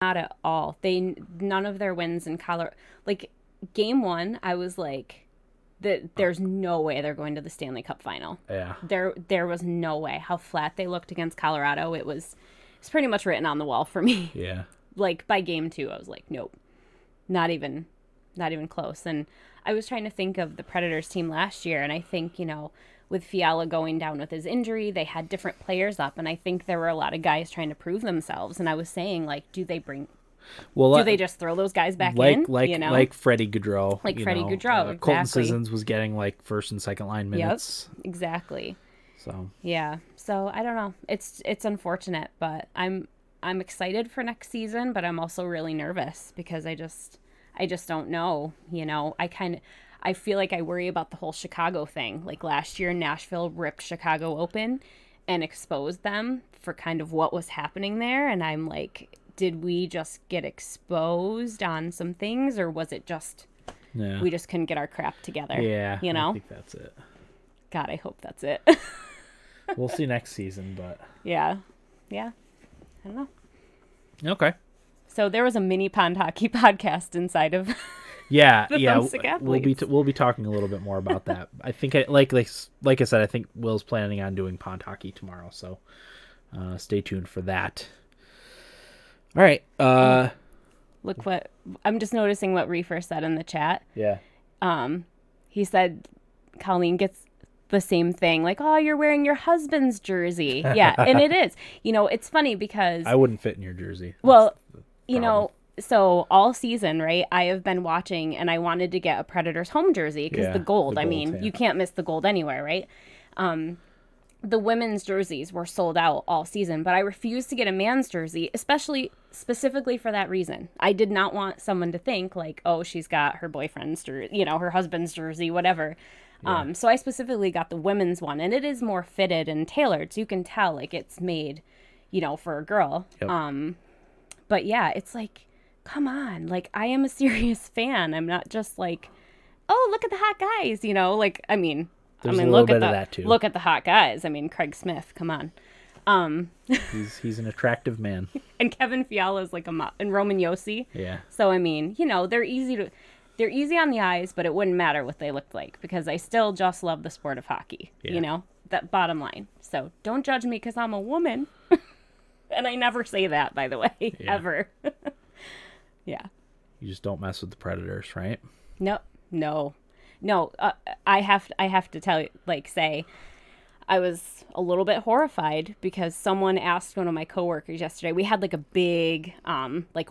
not at all. None of their wins in Colorado. Like game 1, I was like, there's no way they're going to the Stanley Cup final. Yeah. There was no way. How flat they looked against Colorado. It's pretty much written on the wall for me. Yeah. Like by game 2, I was like, nope, not even close. And I was trying to think of the Predators team last year, and I think, you know, with Fiala going down with his injury, they had different players up, and I think there were a lot of guys trying to prove themselves. And I was saying, like, do they just throw those guys back in? You know? Like Freddie Gaudreau. Like Freddie Gaudreau, exactly. Colton Sissons was getting like first and second line minutes. Yep, exactly. So yeah, so I don't know. It's unfortunate, but I'm excited for next season, but I'm also really nervous because I just don't know. You know, I feel like I worry about the whole Chicago thing. Like last year, Nashville ripped Chicago open and exposed them for kind of what was happening there, and I'm like, did we just get exposed on some things, or was it just we just couldn't get our crap together? Yeah, you know, I think that's it. God, I hope that's it. We'll see next season, but yeah, I don't know. Okay. So there was a mini pond hockey podcast inside of the Thumbstick Athletes. We'll be talking a little bit more about that. I think like I said, I think Will's planning on doing pond hockey tomorrow, so stay tuned for that. All right. Look what I'm just noticing what Reefer said in the chat. Yeah. He said Colleen gets the same thing, like, oh, you're wearing your husband's jersey. Yeah, and it is. You know, it's funny because I wouldn't fit in your jersey. Well, you know, so all season, right, I have been watching, and I wanted to get a Predators home jersey because the gold. I mean, you can't miss the gold anywhere, right? The women's jerseys were sold out all season, but I refused to get a man's jersey, specifically for that reason. I did not want someone to think like, oh, she's got her boyfriend's jersey, you know, her husband's jersey, whatever. Yeah. So I specifically got the women's one, and it is more fitted and tailored, so you can tell like it's made, you know, for a girl. Yep. But yeah, it's like, come on, like I am a serious fan. I'm not just like, oh, look at the hot guys, you know, like There's a little bit of that too. Look at the hot guys. I mean, Craig Smith, come on. He's an attractive man. And Kevin Fiala is like and Roman Yossi. Yeah. So I mean, you know, they're easy on the eyes, but it wouldn't matter what they looked like because I still just love the sport of hockey. Yeah. You know, that bottom line. So don't judge me because I'm a woman. And I never say that, by the way, ever. Yeah. You just don't mess with the Predators, right? No. I have to tell you, say, I was a little bit horrified because someone asked one of my coworkers yesterday. We had like a big,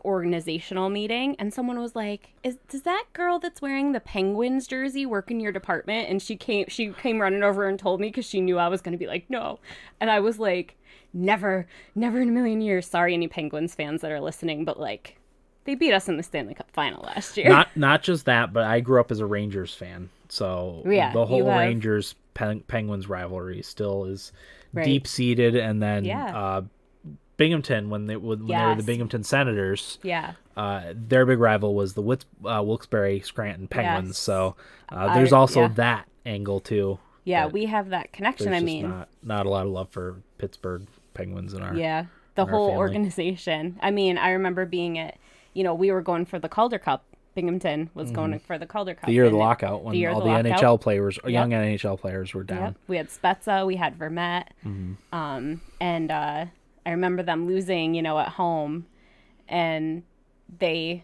organizational meeting, and someone was like, "Does that girl that's wearing the Penguins jersey work in your department?" And she came running over and told me because she knew I was going to be like, "No," and I was like, "Never in a million years." Sorry, any Penguins fans that are listening, but like. They beat us in the Stanley Cup final last year. Not just that, but I grew up as a Rangers fan, so the whole Rangers Penguins rivalry still is deep seated. And then Binghamton, when they were the Binghamton Senators, their big rival was the Wilkes-Barre Scranton Penguins. Yes. So there's also that angle too. Yeah, we have that connection. I mean, not a lot of love for Pittsburgh Penguins in our the whole organization. I mean, I remember being at. You know, we were going for the Calder Cup Binghamton was going for the Calder Cup. The year of the lockout, when all the NHL players, young NHL players, were down. Yep. We had Spezza, we had Vermette, and I remember them losing, at home, and I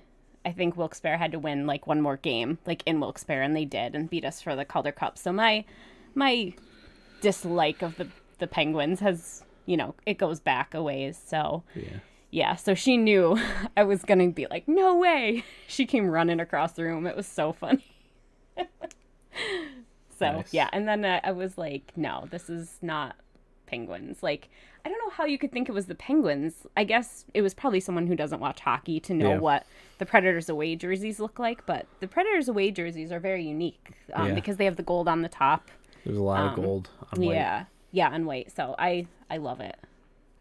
think Wilkes-Barre had to win like one more game, like in Wilkes-Barre, and they did, and beat us for the Calder Cup. So my dislike of the Penguins has, it goes back a ways. So yeah, so she knew I was going to be like, no way. She came running across the room. It was so funny. So, nice. Yeah. And then I was like, no, this is not Penguins. Like, I don't know how you could think it was the Penguins. I guess it was probably someone who doesn't watch hockey to know what the Predators away jerseys look like. But the Predators away jerseys are very unique because they have the gold on the top. There's a lot of gold on white. Yeah, on white. So I love it.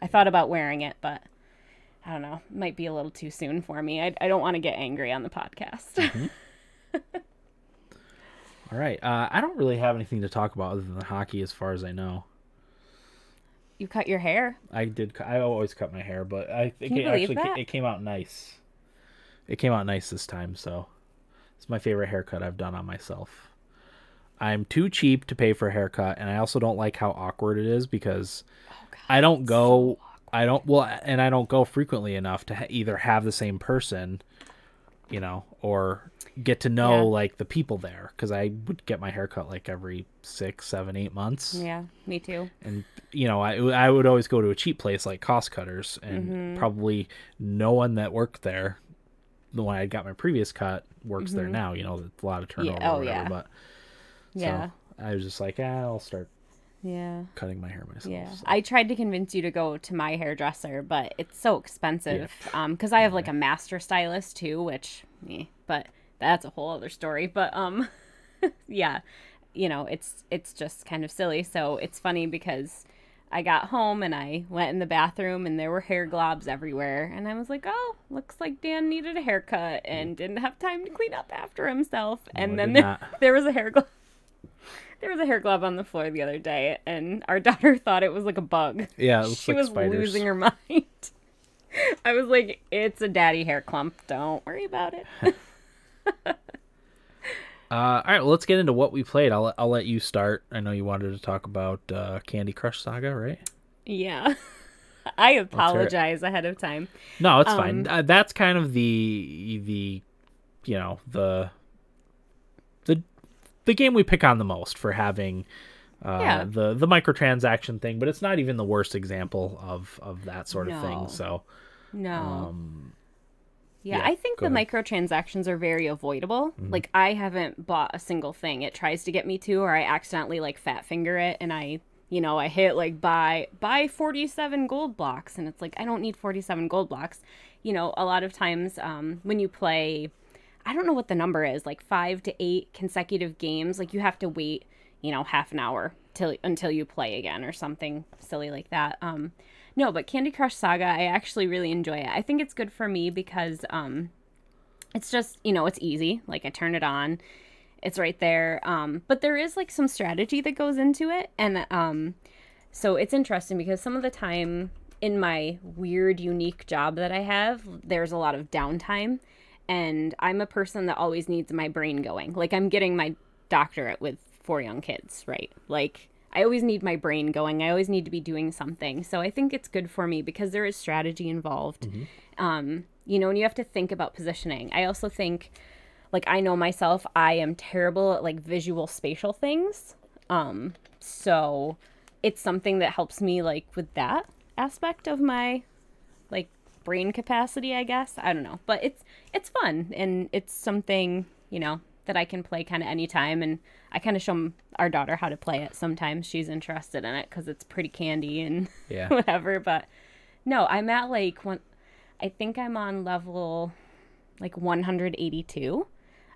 I thought about wearing it, but I don't know. It might be a little too soon for me. I don't want to get angry on the podcast. Mm-hmm. All right. I don't really have anything to talk about other than hockey as far as I know. You cut your hair? I did. I always cut my hair, but I think it came out nice. It came out nice this time, so it's my favorite haircut I've done on myself. I'm too cheap to pay for a haircut, and I also don't like how awkward it is because I don't go... I don't go frequently enough to either have the same person, or get to know like the people there, because I would get my haircut like every 6, 7, 8 months. Yeah, me too. And I would always go to a cheap place like Cost Cutters, and probably no one that worked there when I got my previous cut works there now. A lot of turnover or whatever. But so I was just like, I'll start cutting my hair myself. Yeah. So. I tried to convince you to go to my hairdresser, but it's so expensive. Because I have like a master stylist too, but that's a whole other story. But it's just kind of silly. So it's funny because I got home and I went in the bathroom and there were hair globs everywhere, and I was like, oh, looks like Dan needed a haircut and didn't have time to clean up after himself. And then there was a hair glove. There was a hair glove on the floor the other day, and our daughter thought it was like a bug. Yeah, it looks she like was spiders. Losing her mind. I was like, it's a daddy hair clump. Don't worry about it. All right, well, let's get into what we played. I'll let you start. I know you wanted to talk about Candy Crush Saga, right? Yeah. I apologize ahead of time. No, it's fine. That's kind of the game we pick on the most for having the microtransaction thing, but it's not even the worst example of that sort of thing. So I think the microtransactions are very avoidable. Like, I haven't bought a single thing it tries to get me to, or I accidentally like fat finger it and I hit like buy 47 gold blocks, and it's like, I don't need 47 gold blocks. A lot of times when you play, I don't know what the number is, like 5 to 8 consecutive games, like you have to wait, half an hour until you play again or something silly like that. No, but Candy Crush Saga, I actually really enjoy it. I think it's good for me because it's just, it's easy. Like, I turn it on, it's right there. But there is like some strategy that goes into it. And so it's interesting because some of the time in my weird, unique job that I have, there's a lot of downtime. And I'm a person that always needs my brain going. Like, I'm getting my doctorate with 4 young kids, right? Like, I always need my brain going. I always need to be doing something. So I think it's good for me because there is strategy involved. And you have to think about positioning. I also think, like, I know myself, I am terrible at like visual spatial things. So it's something that helps me like with that aspect of my like brain capacity, I guess. I don't know, but it's fun, and it's something, that I can play kind of anytime, and I kind of show our daughter how to play it sometimes. She's interested in it because it's pretty candy and whatever. But no, I'm at like I think I'm on level like 182.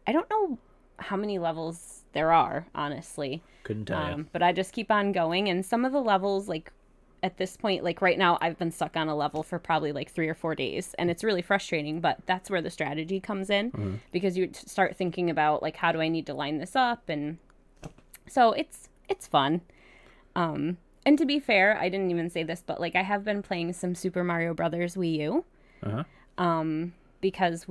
I don't know how many levels there are, honestly. Couldn't tell you. But I just keep on going, and some of the levels, like at this point, like right now, I've been stuck on a level for probably like 3 or 4 days, and it's really frustrating, but that's where the strategy comes in, because you start thinking about like, how do I need to line this up? And so it's fun. And to be fair, I didn't even say this, but like, I have been playing some Super Mario Brothers Wii U, because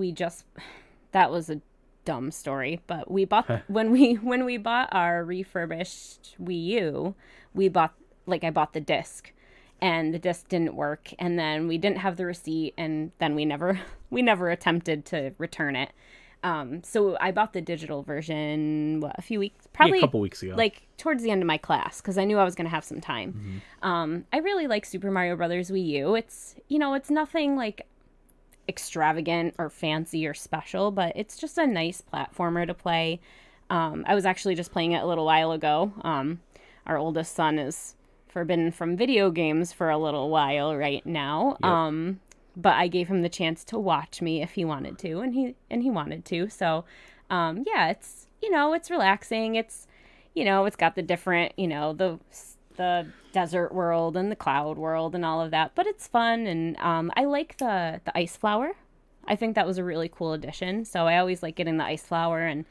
that was a dumb story, but we bought when we bought our refurbished Wii U, I bought the disc, and the disc didn't work, and then we didn't have the receipt, and then we never attempted to return it. So I bought the digital version a few weeks, probably a couple weeks ago, like towards the end of my class, because I knew I was going to have some time. I really like Super Mario Brothers Wii U. It's it's nothing like extravagant or fancy or special, but it's just a nice platformer to play. I was actually just playing it a little while ago. Our oldest son is forbidden from video games for a little while right now. Yep. But I gave him the chance to watch me if he wanted to, and he wanted to. So, yeah, it's it's relaxing. It's it's got the different the desert world and the cloud world and all of that, but it's fun, and I like the ice flower. I think that was a really cool addition. So I always like getting the ice flower and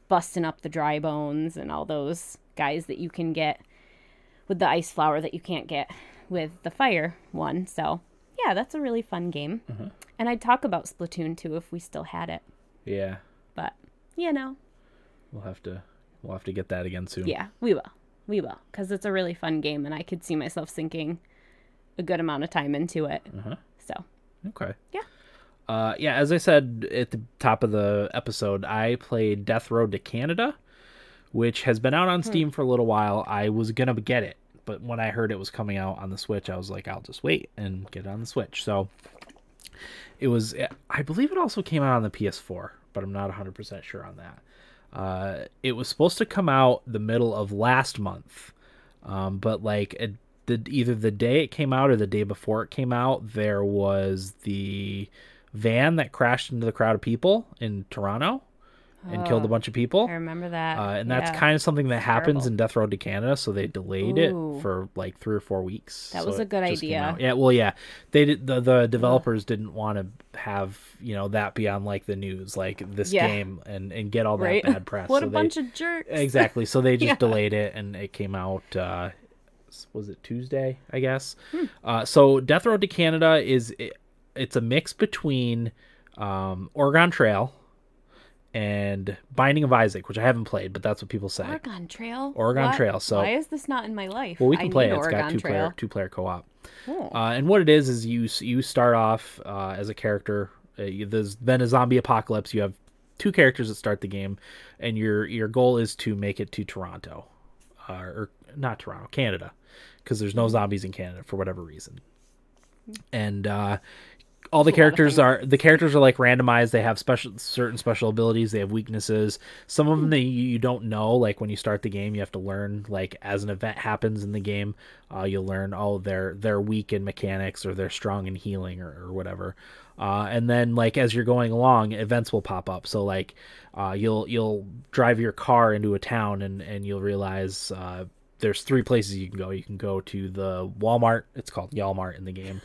busting up the dry bones and all those guys that you can get with the ice flower that you can't get with the fire one. So yeah, that's a really fun game. And I'd talk about Splatoon 2 if we still had it. Yeah. But, we'll have to get that again soon. Yeah, we will. Because it's a really fun game, and I could see myself sinking a good amount of time into it. So. Okay. Yeah. Yeah, as I said at the top of the episode, I played Death Road to Canada, which has been out on Steam for a little while. I was going to get it, but when I heard it was coming out on the Switch, I was like, I'll just wait and get it on the Switch. So I believe it also came out on the PS4, but I'm not 100% sure on that. It was supposed to come out the middle of last month, but either the day it came out or the day before it came out, there was the van that crashed into the crowd of people in Toronto and killed a bunch of people. I remember that. And that's kind of something that happens in Death Road to Canada, so they delayed it for like 3 or 4 weeks. That was a good idea. Yeah, well, yeah. They did, the developers didn't want to have, that be on like the news, like this game and get all that bad press. What a bunch of jerks. Exactly. So they just delayed it, and it came out was it Tuesday, I guess. So Death Road to Canada it's a mix between Oregon Trail and Binding of Isaac, which I haven't played, but that's what people say. Oregon Trail. Trail. So why is this not in my life? Well, we can play it. It's Oregon got two-player co-op. And what it is you start off as a character. There's been a zombie apocalypse. You have 2 characters that start the game, and your goal is to make it to Toronto, or not Toronto, Canada, because there's no zombies in Canada for whatever reason. And all the characters are like randomized. They have certain special abilities. They have weaknesses. Some of them that you don't know. Like when you start the game, you have to learn. Like as an event happens in the game, you'll learn. Oh, they're weak in mechanics, or they're strong in healing, or whatever. And then like as you're going along, events will pop up. So like you'll drive your car into a town, and you'll realize there's 3 places you can go. You can go to the Walmart. It's called Yalmart in the game.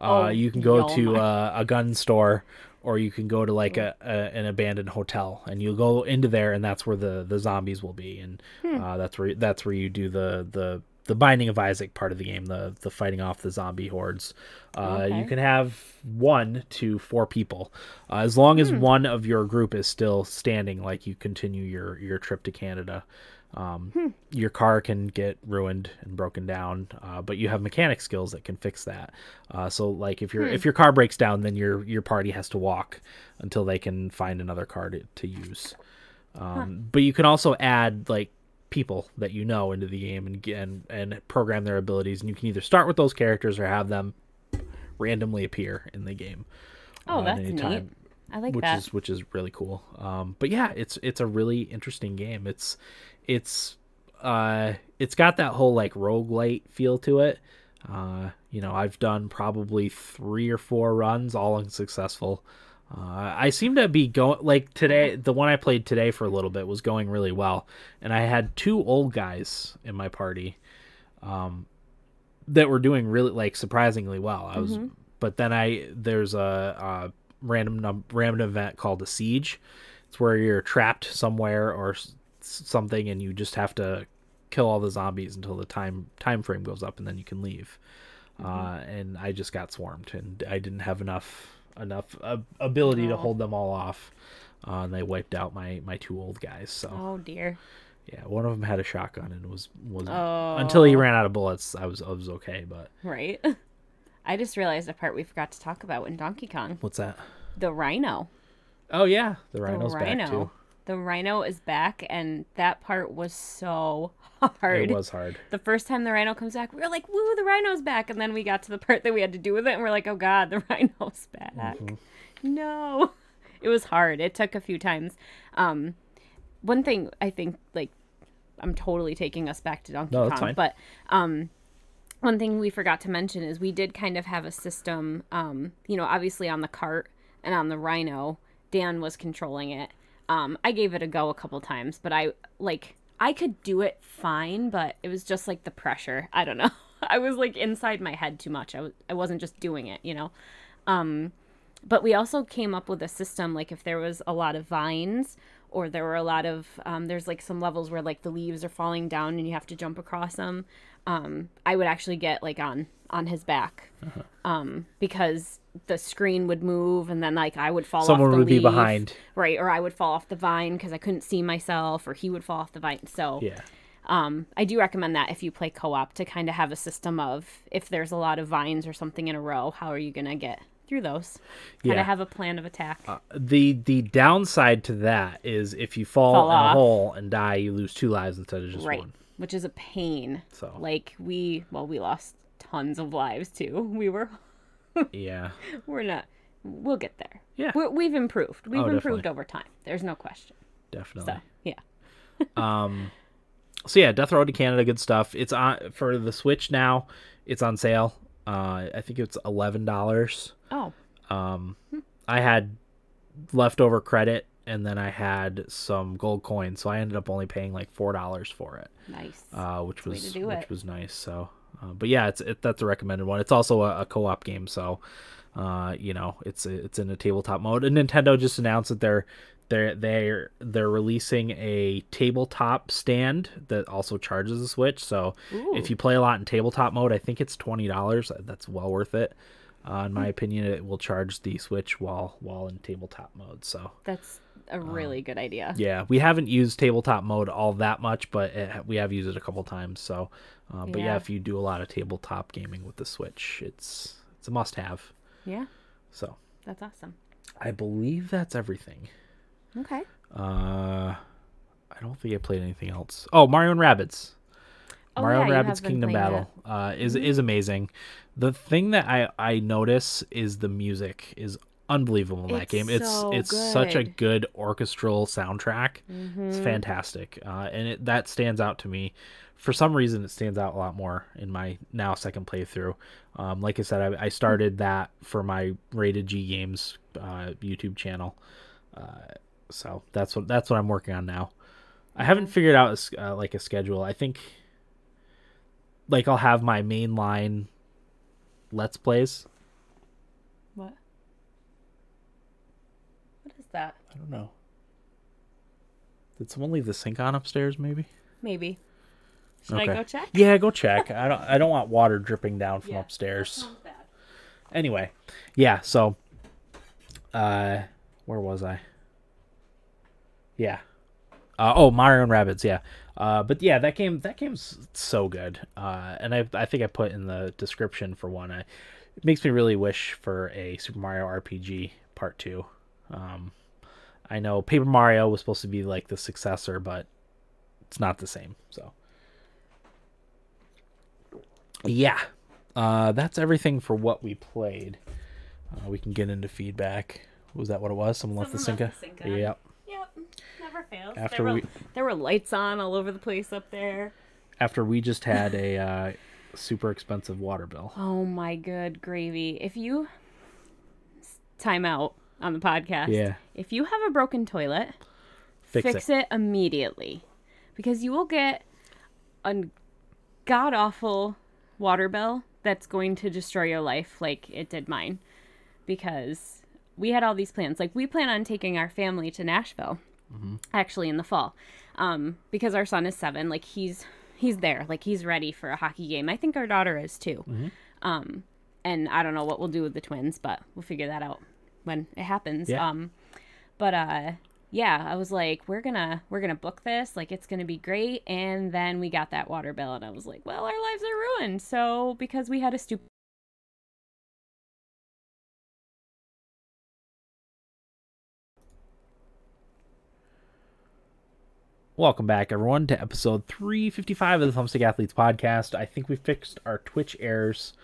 You can go to a gun store, or you can go to like an abandoned hotel, and you'll go into there, and that's where the zombies will be, and that's where you do the Binding of Isaac part of the game, the fighting off the zombie hordes. You can have 1 to 4 people, as long as one of your group is still standing. Like you continue your trip to Canada. Your car can get ruined and broken down, but you have mechanic skills that can fix that. So like if your car breaks down, then your party has to walk until they can find another car to use. But you can also add like people that into the game and program their abilities, and you can either start with those characters or have them randomly appear in the game. That's neat. I like that. Which is really cool. But yeah, it's a really interesting game. It's got that whole like roguelite feel to it. I've done probably 3 or 4 runs, all unsuccessful. I seem to be going like today. The one I played today for a little bit was going really well, and I had 2 old guys in my party that were doing really like surprisingly well. But then there's a random event called a siege. It's where you're trapped somewhere or something, and you just have to kill all the zombies until the time frame goes up, and then you can leave. And I just got swarmed, and I didn't have enough enough ability to hold them all off. And they wiped out my two old guys. So Oh dear. yeah, one of them had a shotgun and was until he ran out of bullets. I was okay, but Right. I just realized a part we forgot to talk about in Donkey Kong. what's that? The rhino. Oh yeah, the rhino's back too. The rhino is back, and that part was so hard. It was hard. The first time the rhino comes back, we were like, woo, the rhino's back. And then we got to the part that we had to do with it, and we're like, oh, God, the rhino's back. Mm-hmm. No. It was hard. It took a few times. One thing I think, like, I'm totally taking us back to Donkey Kong. That's fine. But one thing we forgot to mention is we did kind of have a system, obviously on the cart and on the rhino, Dan was controlling it. I gave it a go a couple times, but I could do it fine, but it was just like the pressure. I don't know. I was like inside my head too much. I wasn't just doing it, But we also came up with a system, like if there was a lot of vines or there were a lot of, there's like some levels where like the leaves are falling down and you have to jump across them. I would actually get like on his back, because the screen would move and then like I would fall off the leaf. Someone would be behind. Right. Or I would fall off the vine because I couldn't see myself, or he would fall off the vine. So Yeah. I do recommend that if you play co-op, to kind of have a system of, if there's a lot of vines or something in a row, how are you going to get through those? Kind of have a plan of attack. The downside to that is if you fall in a hole and die, you lose 2 lives instead of just one. Which is a pain. So like we lost tons of lives too. We were yeah. We'll get there. Yeah. We've improved. We've improved definitely. over time. There's no question. Definitely. So, yeah. So yeah, Death Road to Canada, good stuff. It's on for the Switch now. It's on sale. I think it's $11. Oh. I had leftover credit and then I had some gold coins, so I ended up only paying like $4 for it. Nice. Which was nice. So, but yeah, that's a recommended one. It's also a co-op game, so it's in a tabletop mode. And Nintendo just announced that they're releasing a tabletop stand that also charges the Switch. So if you play a lot in tabletop mode, I think it's $20. That's well worth it. In my opinion, it will charge the Switch while in tabletop mode. So that's a really good idea. Yeah, we haven't used tabletop mode all that much, but we have used it a couple times. So, but yeah, if you do a lot of tabletop gaming with the Switch, it's a must-have. Yeah. So that's awesome. I believe that's everything. Okay. I don't think I played anything else. Oh, Mario and Rabbids. Mario and Rabbids Kingdom Battle is amazing. The thing that I notice is the music is unbelievable in that game. It's such a good orchestral soundtrack. It's fantastic, and that stands out to me. For some reason, it stands out a lot more in my now second playthrough. Like I said, I started that for my Rated G Games YouTube channel, so that's what I'm working on now. I haven't figured out a schedule. I think like I'll have my mainline Let's Plays. What is that? I don't know. Did someone leave the sink on upstairs? Maybe. Should I go check? Yeah, go check. I don't want water dripping down from upstairs. That sounds bad. Anyway, yeah. So, where was I? Yeah. Mario and Rabbids. Yeah. But yeah, that game's so good. And I think I put in the description for one. It makes me really wish for a Super Mario RPG Part 2. I know Paper Mario was supposed to be like the successor, but it's not the same. So yeah, that's everything for what we played. We can get into feedback. Was that what it was? Someone left the sink on? Yep. Never fails. There were lights on all over the place up there. After we just had a super expensive water bill. Oh my good gravy. If you time out on the podcast, if you have a broken toilet, fix it immediately, because you will get a god-awful water bill that's going to destroy your life like it did mine, because we had all these plans. Like, we plan on taking our family to Nashville actually in the fall, because our son is 7. Like, he's there, like he's ready for a hockey game. I think our daughter is too. And I don't know what we'll do with the twins, but we'll figure that out when it happens. Yeah. Yeah, I was like, we're gonna book this, like it's gonna be great. And then we got that water bill, and I was like, well, our lives are ruined. So because we had a stupid. Welcome back, everyone, to episode 355 of the Thumbstick Athletes podcast. I think we fixed our Twitch errors.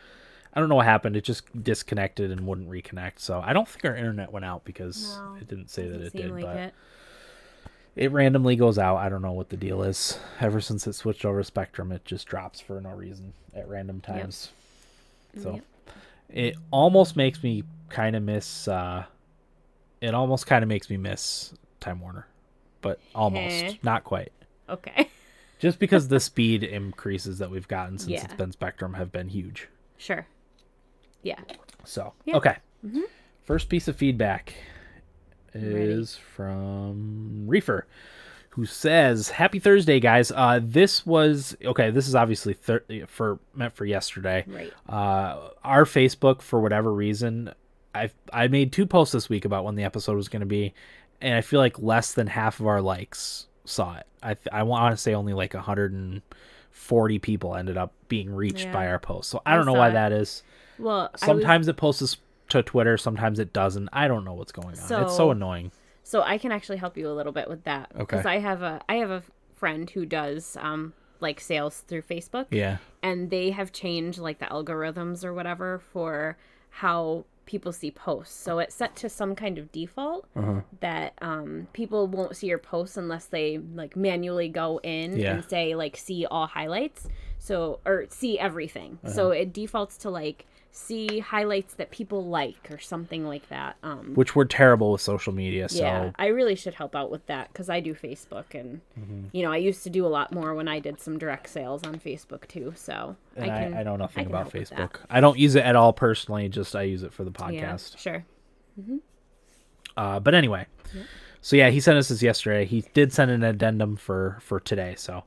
I don't know what happened. It just disconnected and wouldn't reconnect. So I don't think our internet went out because it didn't say that it did. Like but it randomly goes out. I don't know what the deal is. Ever since it switched over to Spectrum, it just drops for no reason at random times. Yep. So it almost makes me kind of miss. It almost kind of makes me miss Time Warner. But almost. Not quite. Okay. Just because the speed increases that we've gotten since it's been Spectrum have been huge. Sure. Yeah. So, okay. Mm-hmm. First piece of feedback is from Reefer, who says, "Happy Thursday, guys. This is obviously meant for yesterday. Right. Our Facebook, for whatever reason, I made 2 posts this week about when the episode was going to be, and I feel like less than half of our likes saw it. I want to say only like 140 people ended up being reached by our post. So I don't know why that is. Well, sometimes it posts to Twitter, sometimes it doesn't. I don't know what's going on. It's so annoying. So I can actually help you a little bit with that. Okay. Because I have a friend who does like sales through Facebook. Yeah. And they have changed like the algorithms or whatever for how people see posts. So it's set to some kind of default that people won't see your posts unless they like manually go in and say like see all highlights. So or see everything. So it defaults to like see highlights that people like or something like that. Which we're terrible with social media. So yeah, I really should help out with that because I do Facebook and you know I used to do a lot more when I did some direct sales on Facebook too. So I know nothing about Facebook. I don't use it at all personally. Just I use it for the podcast. Yeah, sure. But anyway. Yeah. So yeah, he sent us this yesterday. He did send an addendum for today. So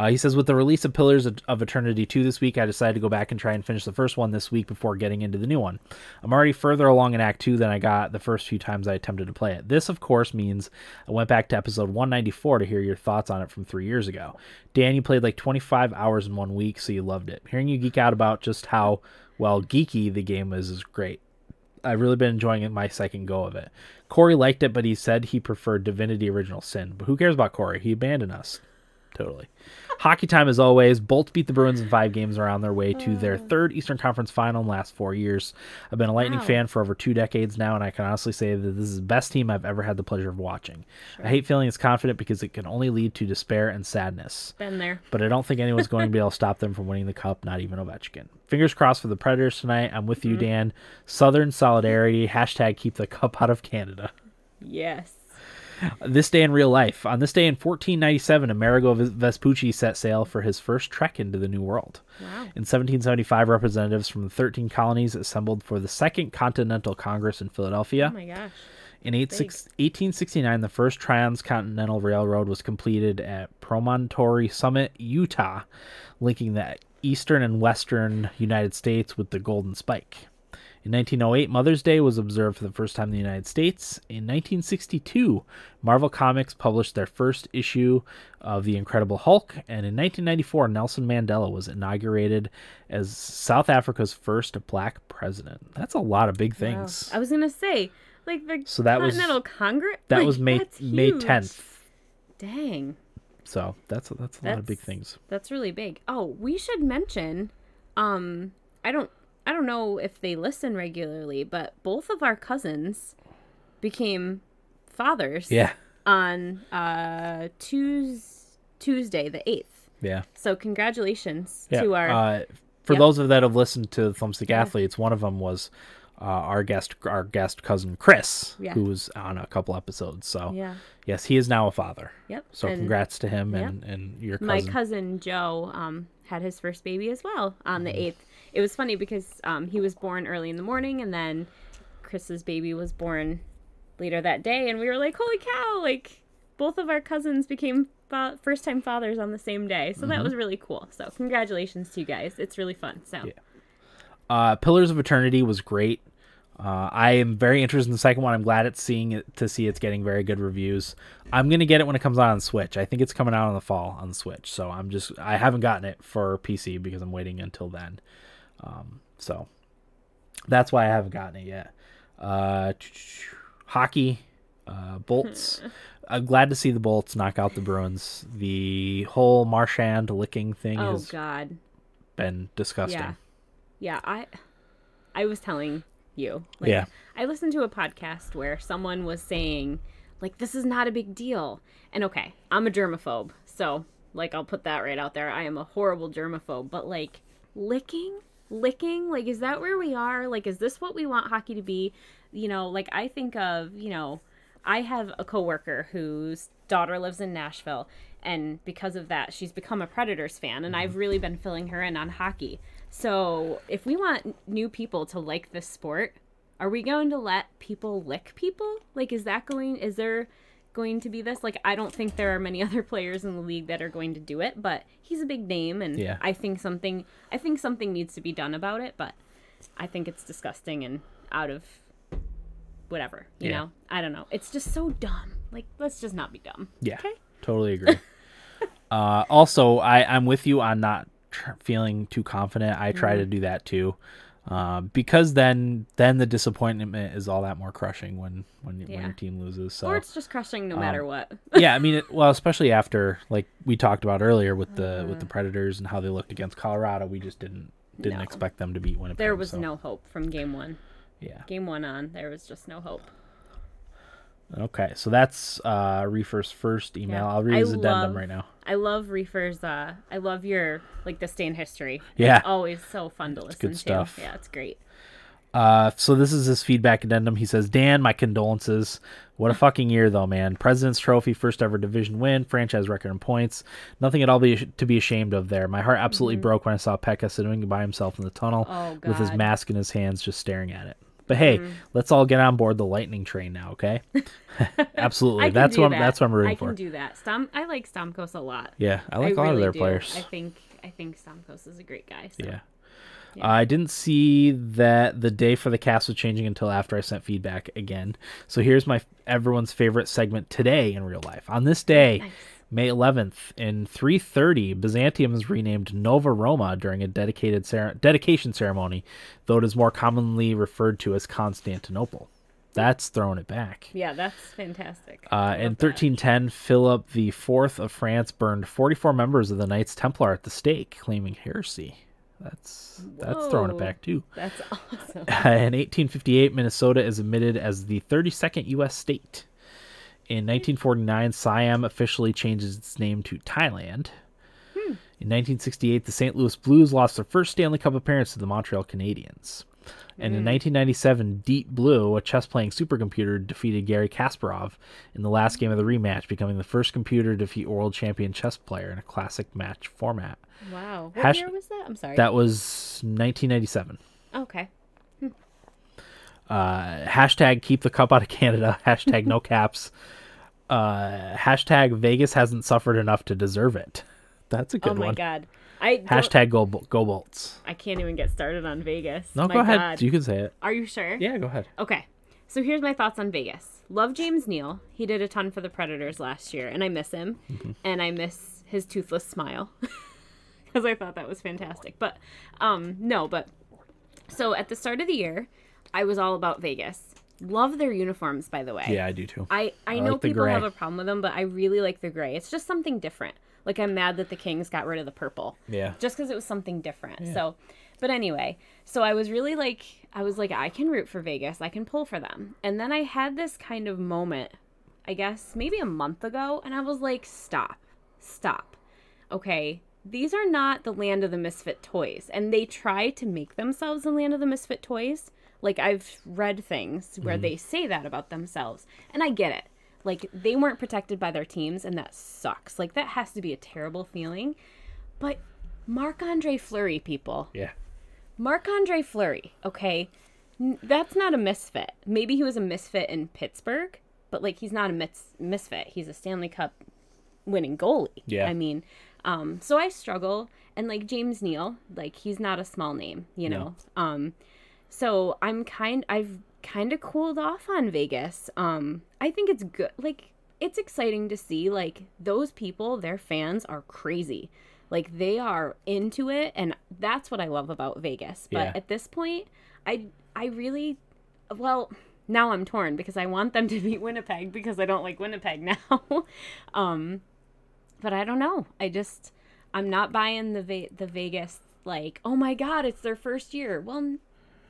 he says, with the release of Pillars of Eternity 2 this week, I decided to go back and try and finish the first one this week before getting into the new one. I'm already further along in Act 2 than I got the first few times I attempted to play it. This, of course, means I went back to episode 194 to hear your thoughts on it from 3 years ago. Dan, you played like 25 hours in 1 week, so you loved it. Hearing you geek out about just how, well, geeky the game is great. I've really been enjoying my second go of it. Corey liked it, but he said he preferred Divinity Original Sin. But who cares about Corey? He abandoned us. Totally. Hockey time as always. Bolts beat the Bruins in 5 games around their way to their 3rd Eastern Conference final in the last 4 years. I've been a Lightning fan for over 2 decades now, and I can honestly say that this is the best team I've ever had the pleasure of watching. Sure. I hate feeling as confident because it can only lead to despair and sadness. Been there. But I don't think anyone's going to be able to stop them from winning the cup, not even Ovechkin. Fingers crossed for the Predators tonight. I'm with you, Dan. Southern solidarity. # keep the cup out of Canada. Yes. This day in real life. On this day in 1497, Amerigo Vespucci set sail for his first trek into the New World. Wow. In 1775, representatives from the 13 colonies assembled for the Second Continental Congress in Philadelphia. Oh my gosh. In 1869, the first transcontinental railroad was completed at Promontory Summit, Utah, linking the eastern and western United States with the Golden Spike. In 1908, Mother's Day was observed for the first time in the United States. In 1962, Marvel Comics published their first issue of The Incredible Hulk. And in 1994, Nelson Mandela was inaugurated as South Africa's first black president. That's a lot of big things. Wow. I was going to say, like the Continental Congress? That was May 10th. Dang. So that's a lot of big things. That's really big. Oh, we should mention, I don't know if they listen regularly, but both of our cousins became fathers. Yeah. On Tuesday, the 8th. Yeah. So congratulations to our. For those of that have listened to Thumbstick Athletes, one of them was our guest cousin Chris, who was on a couple episodes. So yes, he is now a father. Yep. So congrats to him and your cousin. My cousin Joe had his first baby as well on the 8th. It was funny because he was born early in the morning, and then Chris's baby was born later that day, and we were like, holy cow, like both of our cousins became first-time fathers on the same day. So that was really cool. So congratulations to you guys. It's really fun. So Pillars of Eternity was great. I am very interested in the second one. I'm glad it's it's getting very good reviews. I'm gonna get it when it comes out on Switch. I think it's coming out in the fall on the Switch. So I haven't gotten it for PC because I'm waiting until then. So that's why I haven't gotten it yet. Hockey, Bolts. I'm glad to see the Bolts knock out the Bruins. The whole Marchand licking thing has been disgusting. Yeah. I was telling you. Like, I listened to a podcast where someone was saying, like, this is not a big deal. And okay, I'm a germaphobe. So, like, I'll put that right out there. I am a horrible germaphobe. But, like, licking, like, is that where we are? Like, is this what we want hockey to be? You know, like, I think of, you know, I have a coworker whose daughter lives in Nashville. And because of that, she's become a Predators fan. And I've really been filling her in on hockey. So if we want new people to like this sport, are we going to let people lick people? Like, is there going to be this? Like, I don't think there are many other players in the league that are going to do it, but he's a big name, and I think something needs to be done about it, but I think it's disgusting and out of whatever, you know? I don't know. It's just so dumb. Like, let's just not be dumb. Yeah. Okay? Totally agree. Also, I'm with you on not feeling too confident. I try to do that too, because then the disappointment is all that more crushing when your team loses. So, or it's just crushing no matter what. Yeah, I mean, especially after, like we talked about earlier with the Predators and how they looked against Colorado, we just didn't expect them to beat Winnipeg. There was no hope from game one. Yeah, game one on, there was just no hope. Okay, so that's Reefer's first email. Yeah. I'll read his addendum right now. I love Reefer's. I love your, like, this day in history. Yeah. It's always so fun to listen to. Good stuff. Yeah, it's great. So this is his feedback addendum. He says, Dan, my condolences. What a fucking year, though, man. President's Trophy, first ever division win, franchise record in points. Nothing at all to be ashamed of there. My heart absolutely broke when I saw Pekka sitting by himself in the tunnel with his mask in his hands just staring at it. But hey, let's all get on board the lightning train now, okay? Absolutely. That's what I'm rooting for. I can do that. I like Stamkos a lot. Yeah, I like a lot of their players. I think Stamkos is a great guy. So. Yeah. I didn't see that the day for the cast was changing until after I sent feedback again. So here's everyone's favorite segment today in real life. On this day, May 11th, in 330, Byzantium is renamed Nova Roma during a dedication ceremony, though it is more commonly referred to as Constantinople. That's throwing it back. Yeah, that's fantastic. In 1310, Philip IV of France burned 44 members of the Knights Templar at the stake, claiming heresy. That's throwing it back, too. That's awesome. In 1858, Minnesota is admitted as the 32nd U.S. state. In 1949, Siam officially changes its name to Thailand. In 1968, the St. Louis Blues lost their first Stanley Cup appearance to the Montreal Canadiens. And in 1997, Deep Blue, a chess-playing supercomputer, defeated Garry Kasparov in the last game of the rematch, becoming the first computer to defeat world champion chess player in a classic match format. Wow. What year was that? I'm sorry. That was 1997. Okay. Hashtag keep the cup out of Canada. Hashtag no caps. Hashtag Vegas hasn't suffered enough to deserve it. That's a good one. Oh my God. Hashtag go Bolts. I can't even get started on Vegas. No, go ahead. You can say it. Are you sure? Yeah, go ahead. Okay. So here's my thoughts on Vegas. Love James Neal. He did a ton for the Predators last year, and I miss him. And I miss his toothless smile because I thought that was fantastic. But so at the start of the year, I was all about Vegas. Love their uniforms, by the way. Yeah, I do too. I know like people have a problem with them, but I really like the gray. It's just something different. Like, I'm mad that the Kings got rid of the purple. Yeah. Just because it was something different. Yeah. So, but anyway, so I was really like, I can root for Vegas. I can pull for them. And then I had this kind of moment, I guess, maybe a month ago, and I was like, stop. Okay, these are not the land of the misfit toys. And they try to make themselves the land of the misfit toys. Like, I've read things where they say that about themselves. And I get it. Like, they weren't protected by their teams, and that sucks. Like, that has to be a terrible feeling. But Marc-Andre Fleury, people. Yeah. Marc-Andre Fleury, okay? That's not a misfit. Maybe he was a misfit in Pittsburgh, but, like, he's not a misfit. He's a Stanley Cup winning goalie. Yeah. I mean, so I struggle. And, like, James Neal, like, he's not a small name, you know? So I've kind of cooled off on Vegas. I think it's good. Like, it's exciting to see, like, those people, their fans are crazy. Like, they are into it, and that's what I love about Vegas. But Yeah. at this point, I really, well, now I'm torn because I want them to beat Winnipeg because I don't like Winnipeg now. But I don't know. I'm not buying the Vegas, like, oh my God, it's their first year. Well,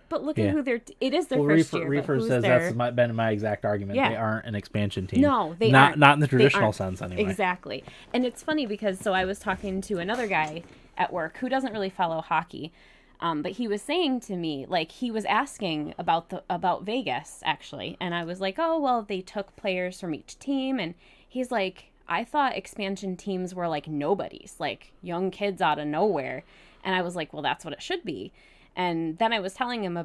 but look at who it is their first year. Reefer says that's been my exact argument. Yeah. They aren't an expansion team. No, they not aren't. Not in the traditional sense anyway. Exactly. And it's funny because I was talking to another guy at work who doesn't really follow hockey. But he was saying to me, like, he was asking about Vegas, actually. And I was like, oh, well, they took players from each team. And he's like, I thought expansion teams were like nobodies, like young kids out of nowhere. And I was like, well, that's what it should be. And then I was telling him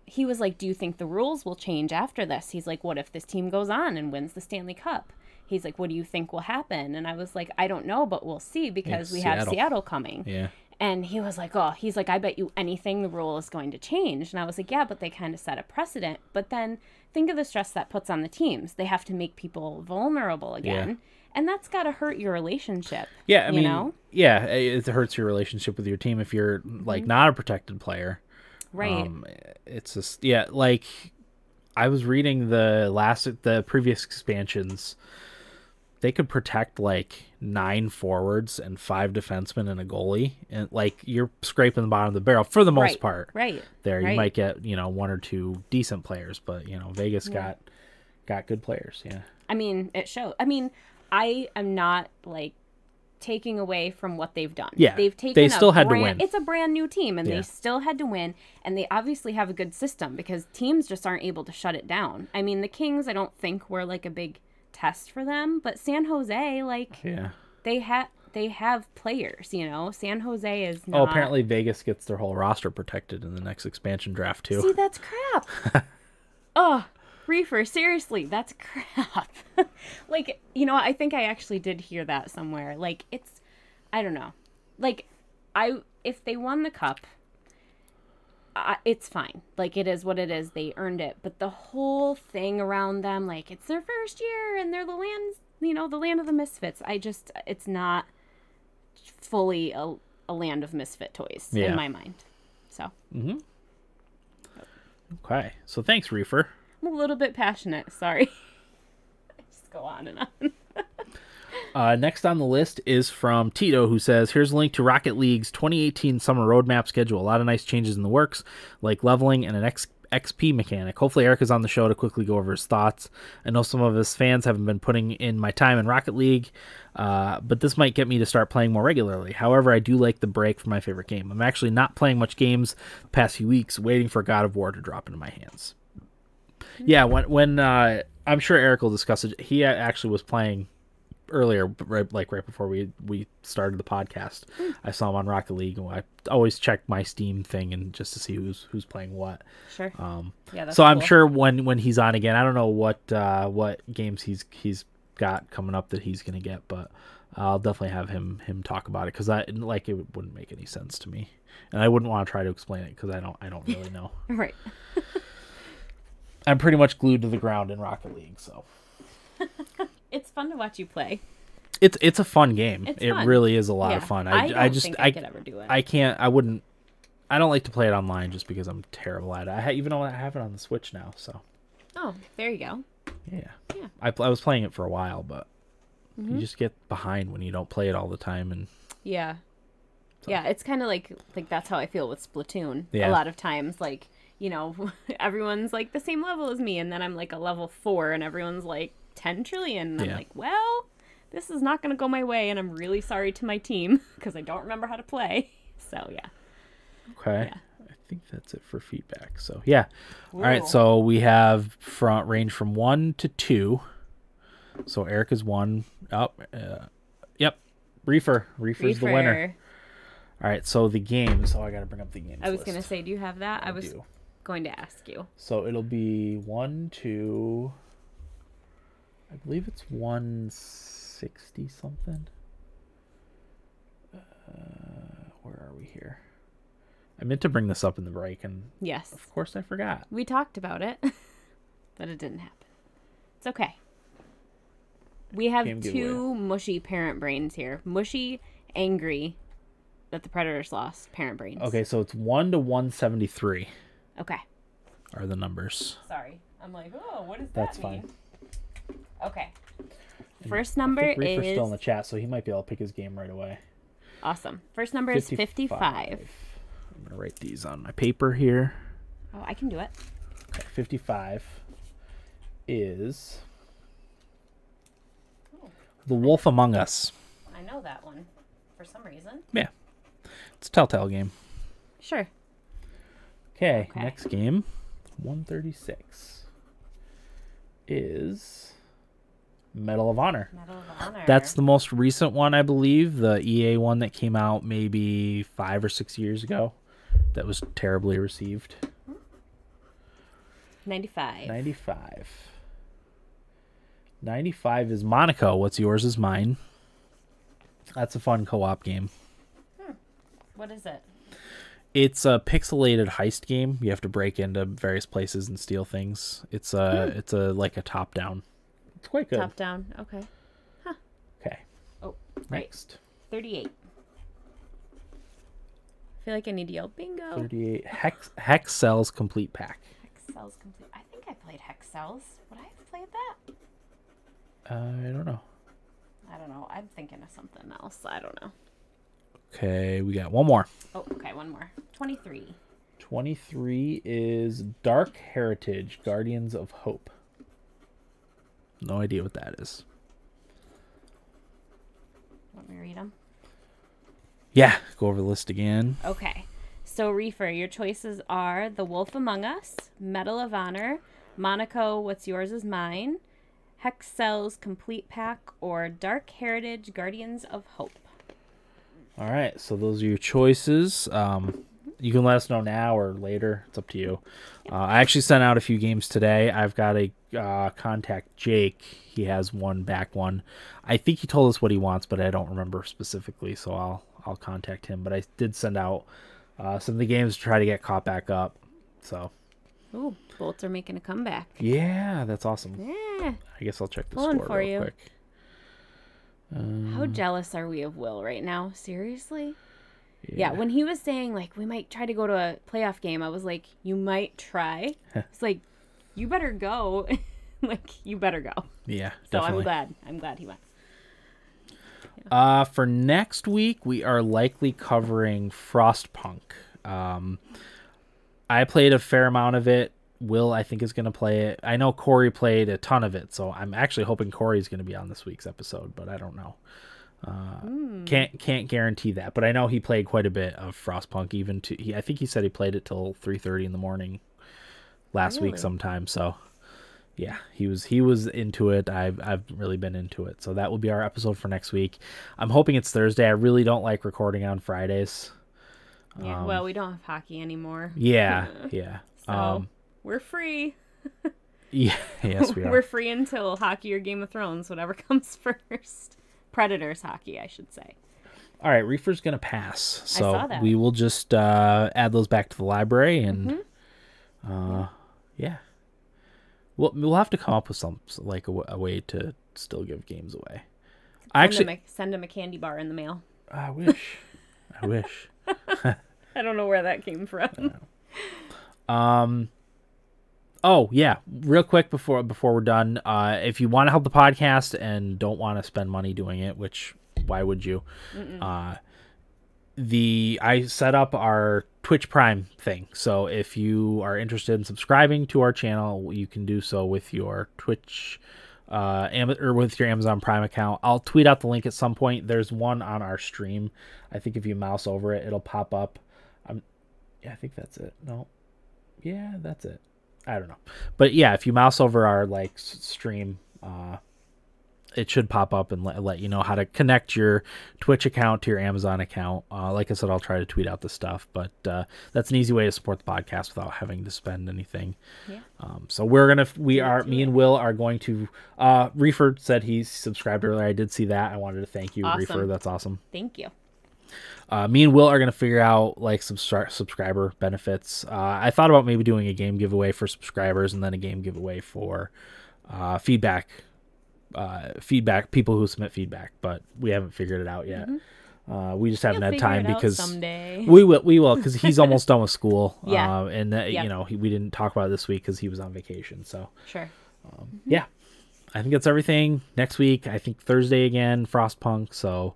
he was like, do you think the rules will change after this? He's like, what if this team goes on and wins the Stanley Cup? He's like, what do you think will happen? And I was like, I don't know, but we'll see because we have Seattle coming. Yeah. And he was like, he's like, I bet you anything the rule is going to change. And I was like, yeah, but they kind of set a precedent. But then think of the stress that puts on the teams. They have to make people vulnerable again. Yeah. And that's got to hurt your relationship. Yeah, I mean, yeah, it hurts your relationship with your team if you're, like, not a protected player. Right. It's just, yeah, like, I was reading the previous expansions. They could protect, like, 9 forwards and 5 defensemen and a goalie. And, like, you're scraping the bottom of the barrel for the most part. Right. There, you might get, 1 or 2 decent players, but, Vegas got good players, yeah. I mean, it shows. I mean, I am not, like, taking away from what they've done. Yeah, they still had to win. It's a brand new team, and they still had to win, and they obviously have a good system because teams just aren't able to shut it down. I mean, the Kings, I don't think were, like, a big test for them, but San Jose, like, they have players, San Jose is not... Oh, apparently Vegas gets their whole roster protected in the next expansion draft, too. See, that's crap. Oh, Reefer, seriously, that's crap. Like, I think I actually did hear that somewhere. Like, I don't know. Like, if they won the cup, it's fine. Like, it is what it is. They earned it. But the whole thing around them, like, it's their first year and they're the land of the misfits. It's not fully a land of misfit toys in my mind. So. Mm-hmm. Okay. So thanks, Reefer. I'm a little bit passionate. Sorry. Just go on and on. Next on the list is from Tito, who says, here's a link to Rocket League's 2018 summer roadmap schedule. A lot of nice changes in the works, like leveling and an XP mechanic. Hopefully Eric is on the show to quickly go over his thoughts. I know some of his fans haven't been putting in my time in Rocket League, but this might get me to start playing more regularly. However, I do like the break from my favorite game. I'm actually not playing much games the past few weeks, waiting for God of War to drop into my hands. Yeah, when I'm sure Eric will discuss it. He actually was playing earlier, right before we started the podcast. I saw him on Rocket League, and I always check my Steam thing and just to see who's playing what. Sure. Yeah. That's so cool. I'm sure when he's on again, I don't know what games he's got coming up that he's gonna get, but I'll definitely have him talk about it because it wouldn't make any sense to me, and I wouldn't want to try to explain it because I don't really know. Right. I'm pretty much glued to the ground in Rocket League, so. It's fun to watch you play. It's a fun game. It's it fun. Really is a lot of fun. I just think I could ever do it. I can't. I wouldn't. I don't like to play it online just because I'm terrible at it. Even though I have it on the Switch now, so. Oh, there you go. Yeah. I was playing it for a while, but you just get behind when you don't play it all the time, and. Yeah. So. Yeah, it's kind of like that's how I feel with Splatoon. Yeah. A lot of times, like, everyone's like the same level as me, and then I'm like a level 4, and everyone's like 10 trillion. And I'm like, well, this is not going to go my way, and I'm really sorry to my team because I don't remember how to play. So, yeah. Okay. Yeah. I think that's it for feedback. So, yeah. Ooh. All right, so we have range from 1 to 2. So, Eric is 1. Oh, yep. Reefer's the winner. All right, so the games. Oh, I got to bring up the games. I was going to say, do you have that? I was going to ask you. So it'll be 1, 2. I believe it's 160 something. Where are we here? I meant to bring this up in the break, and Yes. of course I forgot. We talked about it, but it didn't happen. It's okay. We have two mushy parent brains here. Mushy, angry that the Predators lost, parent brains. Okay, so it's 1 to 173 Okay. are the numbers. Sorry. I'm like, oh, what does That's that mean? fine. Okay. And First number I think Reefer's is... still in the chat, so he might be able to pick his game right away. Awesome. First number is 55. I'm going to write these on my paper here. Oh, I can do it. Okay, 55 is The Wolf Among Us. I know that one for some reason. Yeah. It's a Telltale game. Sure. Okay, next game, 136, is Medal of Honor. Medal of Honor. That's the most recent one, I believe. The EA one that came out maybe 5 or 6 years ago. That was terribly received. 95. 95 is Monaco. What's yours is mine. That's a fun co-op game. What is it? It's a pixelated heist game. You have to break into various places and steal things. It's a like a top down. It's quite good. Top down. Okay. Huh. Okay. Oh, right. Next. 38. I feel like I need to yell bingo. 38. Hex Cells Complete Pack. Hex Cells Complete. I think I played Hex Cells. Would I have played that? I don't know. I don't know. I'm thinking of something else. I don't know. Okay, we got one more. Oh, okay, one more. 23. 23 is Dark Heritage, Guardians of Hope. No idea what that is. Want me to read them? Yeah, go over the list again. Okay. So, Reefer, your choices are The Wolf Among Us, Medal of Honor, Monaco, What's Yours Is Mine, Hex Cells Complete Pack, or Dark Heritage, Guardians of Hope. All right, so those are your choices. You can let us know now or later. It's up to you. I actually sent out a few games today. I've got to contact Jake. He has back one. I think he told us what he wants, but I don't remember specifically, so I'll contact him. But I did send out some of the games to try to get caught back up. So. Ooh, Bolts are making a comeback. Yeah, that's awesome. Yeah. I guess I'll check the Pulling score for real you. quick. How jealous are we of Will right now? Seriously? Yeah, when he was saying, like, we might try to go to a playoff game, I was like, you might try? It's like, you better go. Like, you better go. Yeah, so definitely. I'm glad he went. Yeah. For next week, we are likely covering Frostpunk. I played a fair amount of it. Will, I think, is going to play it. I know Corey played a ton of it, so I'm actually hoping Corey's going to be on this week's episode, but I don't know. Can't guarantee that, but I know he played quite a bit of Frostpunk. I think he said he played it till 3:30 in the morning last week sometime. So yeah, he was into it. I've really been into it. So that will be our episode for next week. I'm hoping it's Thursday. I really don't like recording on Fridays. Yeah, well, we don't have hockey anymore. Yeah. So we're free. Yeah, yes, we are. We're free until hockey or Game of Thrones, whatever comes first. Predators hockey, I should say. All right, Reefer's going to pass. So I saw that. we will just add those back to the library and yeah. We'll have to come up with some a way to still give games away. Send him a candy bar in the mail. I wish. I don't know where that came from. Oh yeah, real quick before we're done, if you want to help the podcast and don't want to spend money doing it, which why would you? I set up our Twitch Prime thing. So if you are interested in subscribing to our channel, you can do so with your Twitch or with your Amazon Prime account. I'll tweet out the link at some point. There's one on our stream. I think if you mouse over it, it'll pop up. I think that's it. No. Yeah, that's it. I don't know. But yeah, if you mouse over our stream, it should pop up and let you know how to connect your Twitch account to your Amazon account. Like I said, I'll try to tweet out the stuff, but that's an easy way to support the podcast without having to spend anything. Yeah. So me and Will are going to, Reefer said he subscribed earlier. I did see that. I wanted to thank you, awesome. Reefer. That's awesome. Thank you. Me and Will are going to figure out like some subscriber benefits. I thought about maybe doing a game giveaway for subscribers and then a game giveaway for feedback people who submit feedback, but we haven't figured it out yet. We just haven't had time because someday. we will because he's almost done with school. Yeah. And you know, we didn't talk about it this week because he was on vacation. So sure. Yeah, I think that's everything. Next week, I think Thursday again, Frostpunk. So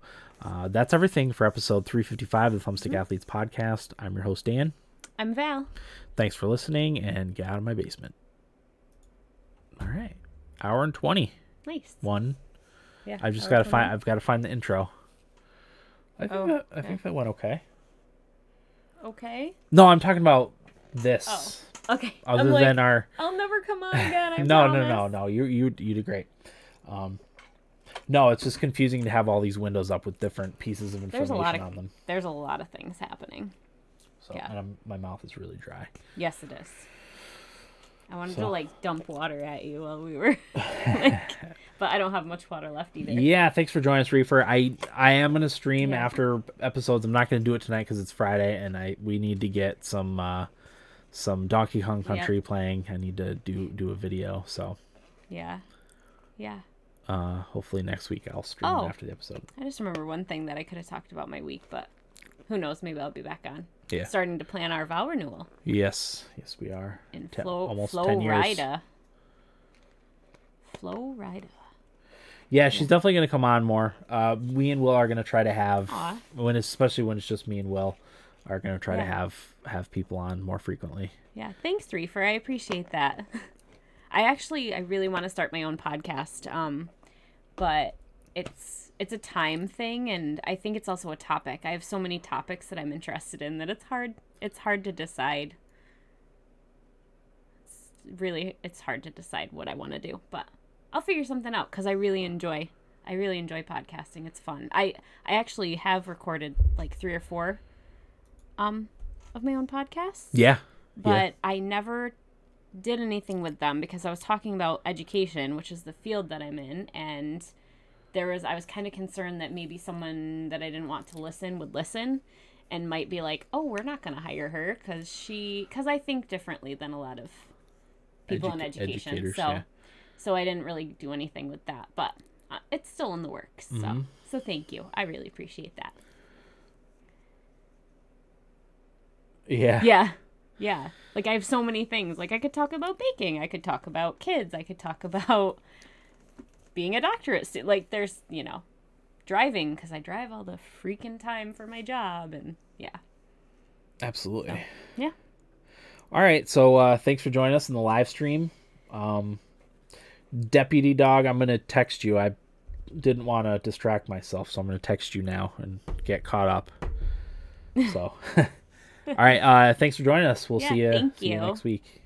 that's everything for episode 355 of the Thumbstick Athletes podcast. I'm your host, Dan. I'm Val. Thanks for listening, and get out of my basement. All right, hour and 20. Nice. One. Yeah. I've just got to find. I've got to find the intro. I think that went okay. Okay. No, I'm talking about this. Oh, okay. Other than our. I'll never come on again. I No. You did great. No, it's just confusing to have all these windows up with different pieces of information on them. There's a lot of things happening. So, yeah. And my mouth is really dry. Yes, it is. I wanted to like dump water at you while we were but I don't have much water left either. Yeah, thanks for joining us, Reefer. I am gonna stream after episodes. I'm not gonna do it tonight because it's Friday and we need to get some Donkey Kong Country playing. I need to do a video. So yeah. Hopefully next week I'll stream after the episode. I just remember one thing that I could have talked about my week, but who knows? Maybe I'll be back on. Yeah. Starting to plan our vow renewal. Yes, we are. In almost 10 years. Flo Rida. Yeah, she's definitely going to come on more. We and Will are going to try to have, especially when it's just me and Will, are going to try to have people on more frequently. Yeah, thanks, Reefer. I appreciate that. I really want to start my own podcast, but it's a time thing, and I think it's also a topic. I have so many topics that I'm interested in that it's hard to decide. It's hard to decide what I want to do, but I'll figure something out because I really enjoy podcasting. It's fun. I actually have recorded like 3 or 4 of my own podcasts. Yeah. But I never did anything with them because I was talking about education, which is the field that I'm in, and I was kind of concerned that maybe someone that I didn't want to listen would listen and might be like, oh, we're not going to hire her because I think differently than a lot of people in education. So I didn't really do anything with that, but it's still in the works. So thank you. I really appreciate that. Yeah. Yeah. Like I have so many things. Like I could talk about baking. I could talk about kids. I could talk about being a doctorate student. Like there's, driving because I drive all the freaking time for my job. And yeah. Absolutely. So, yeah. All right. So thanks for joining us in the live stream. Deputy Dog, I'm going to text you. I didn't want to distract myself, so I'm going to text you now and get caught up. So, all right. Thanks for joining us. We'll see you next week.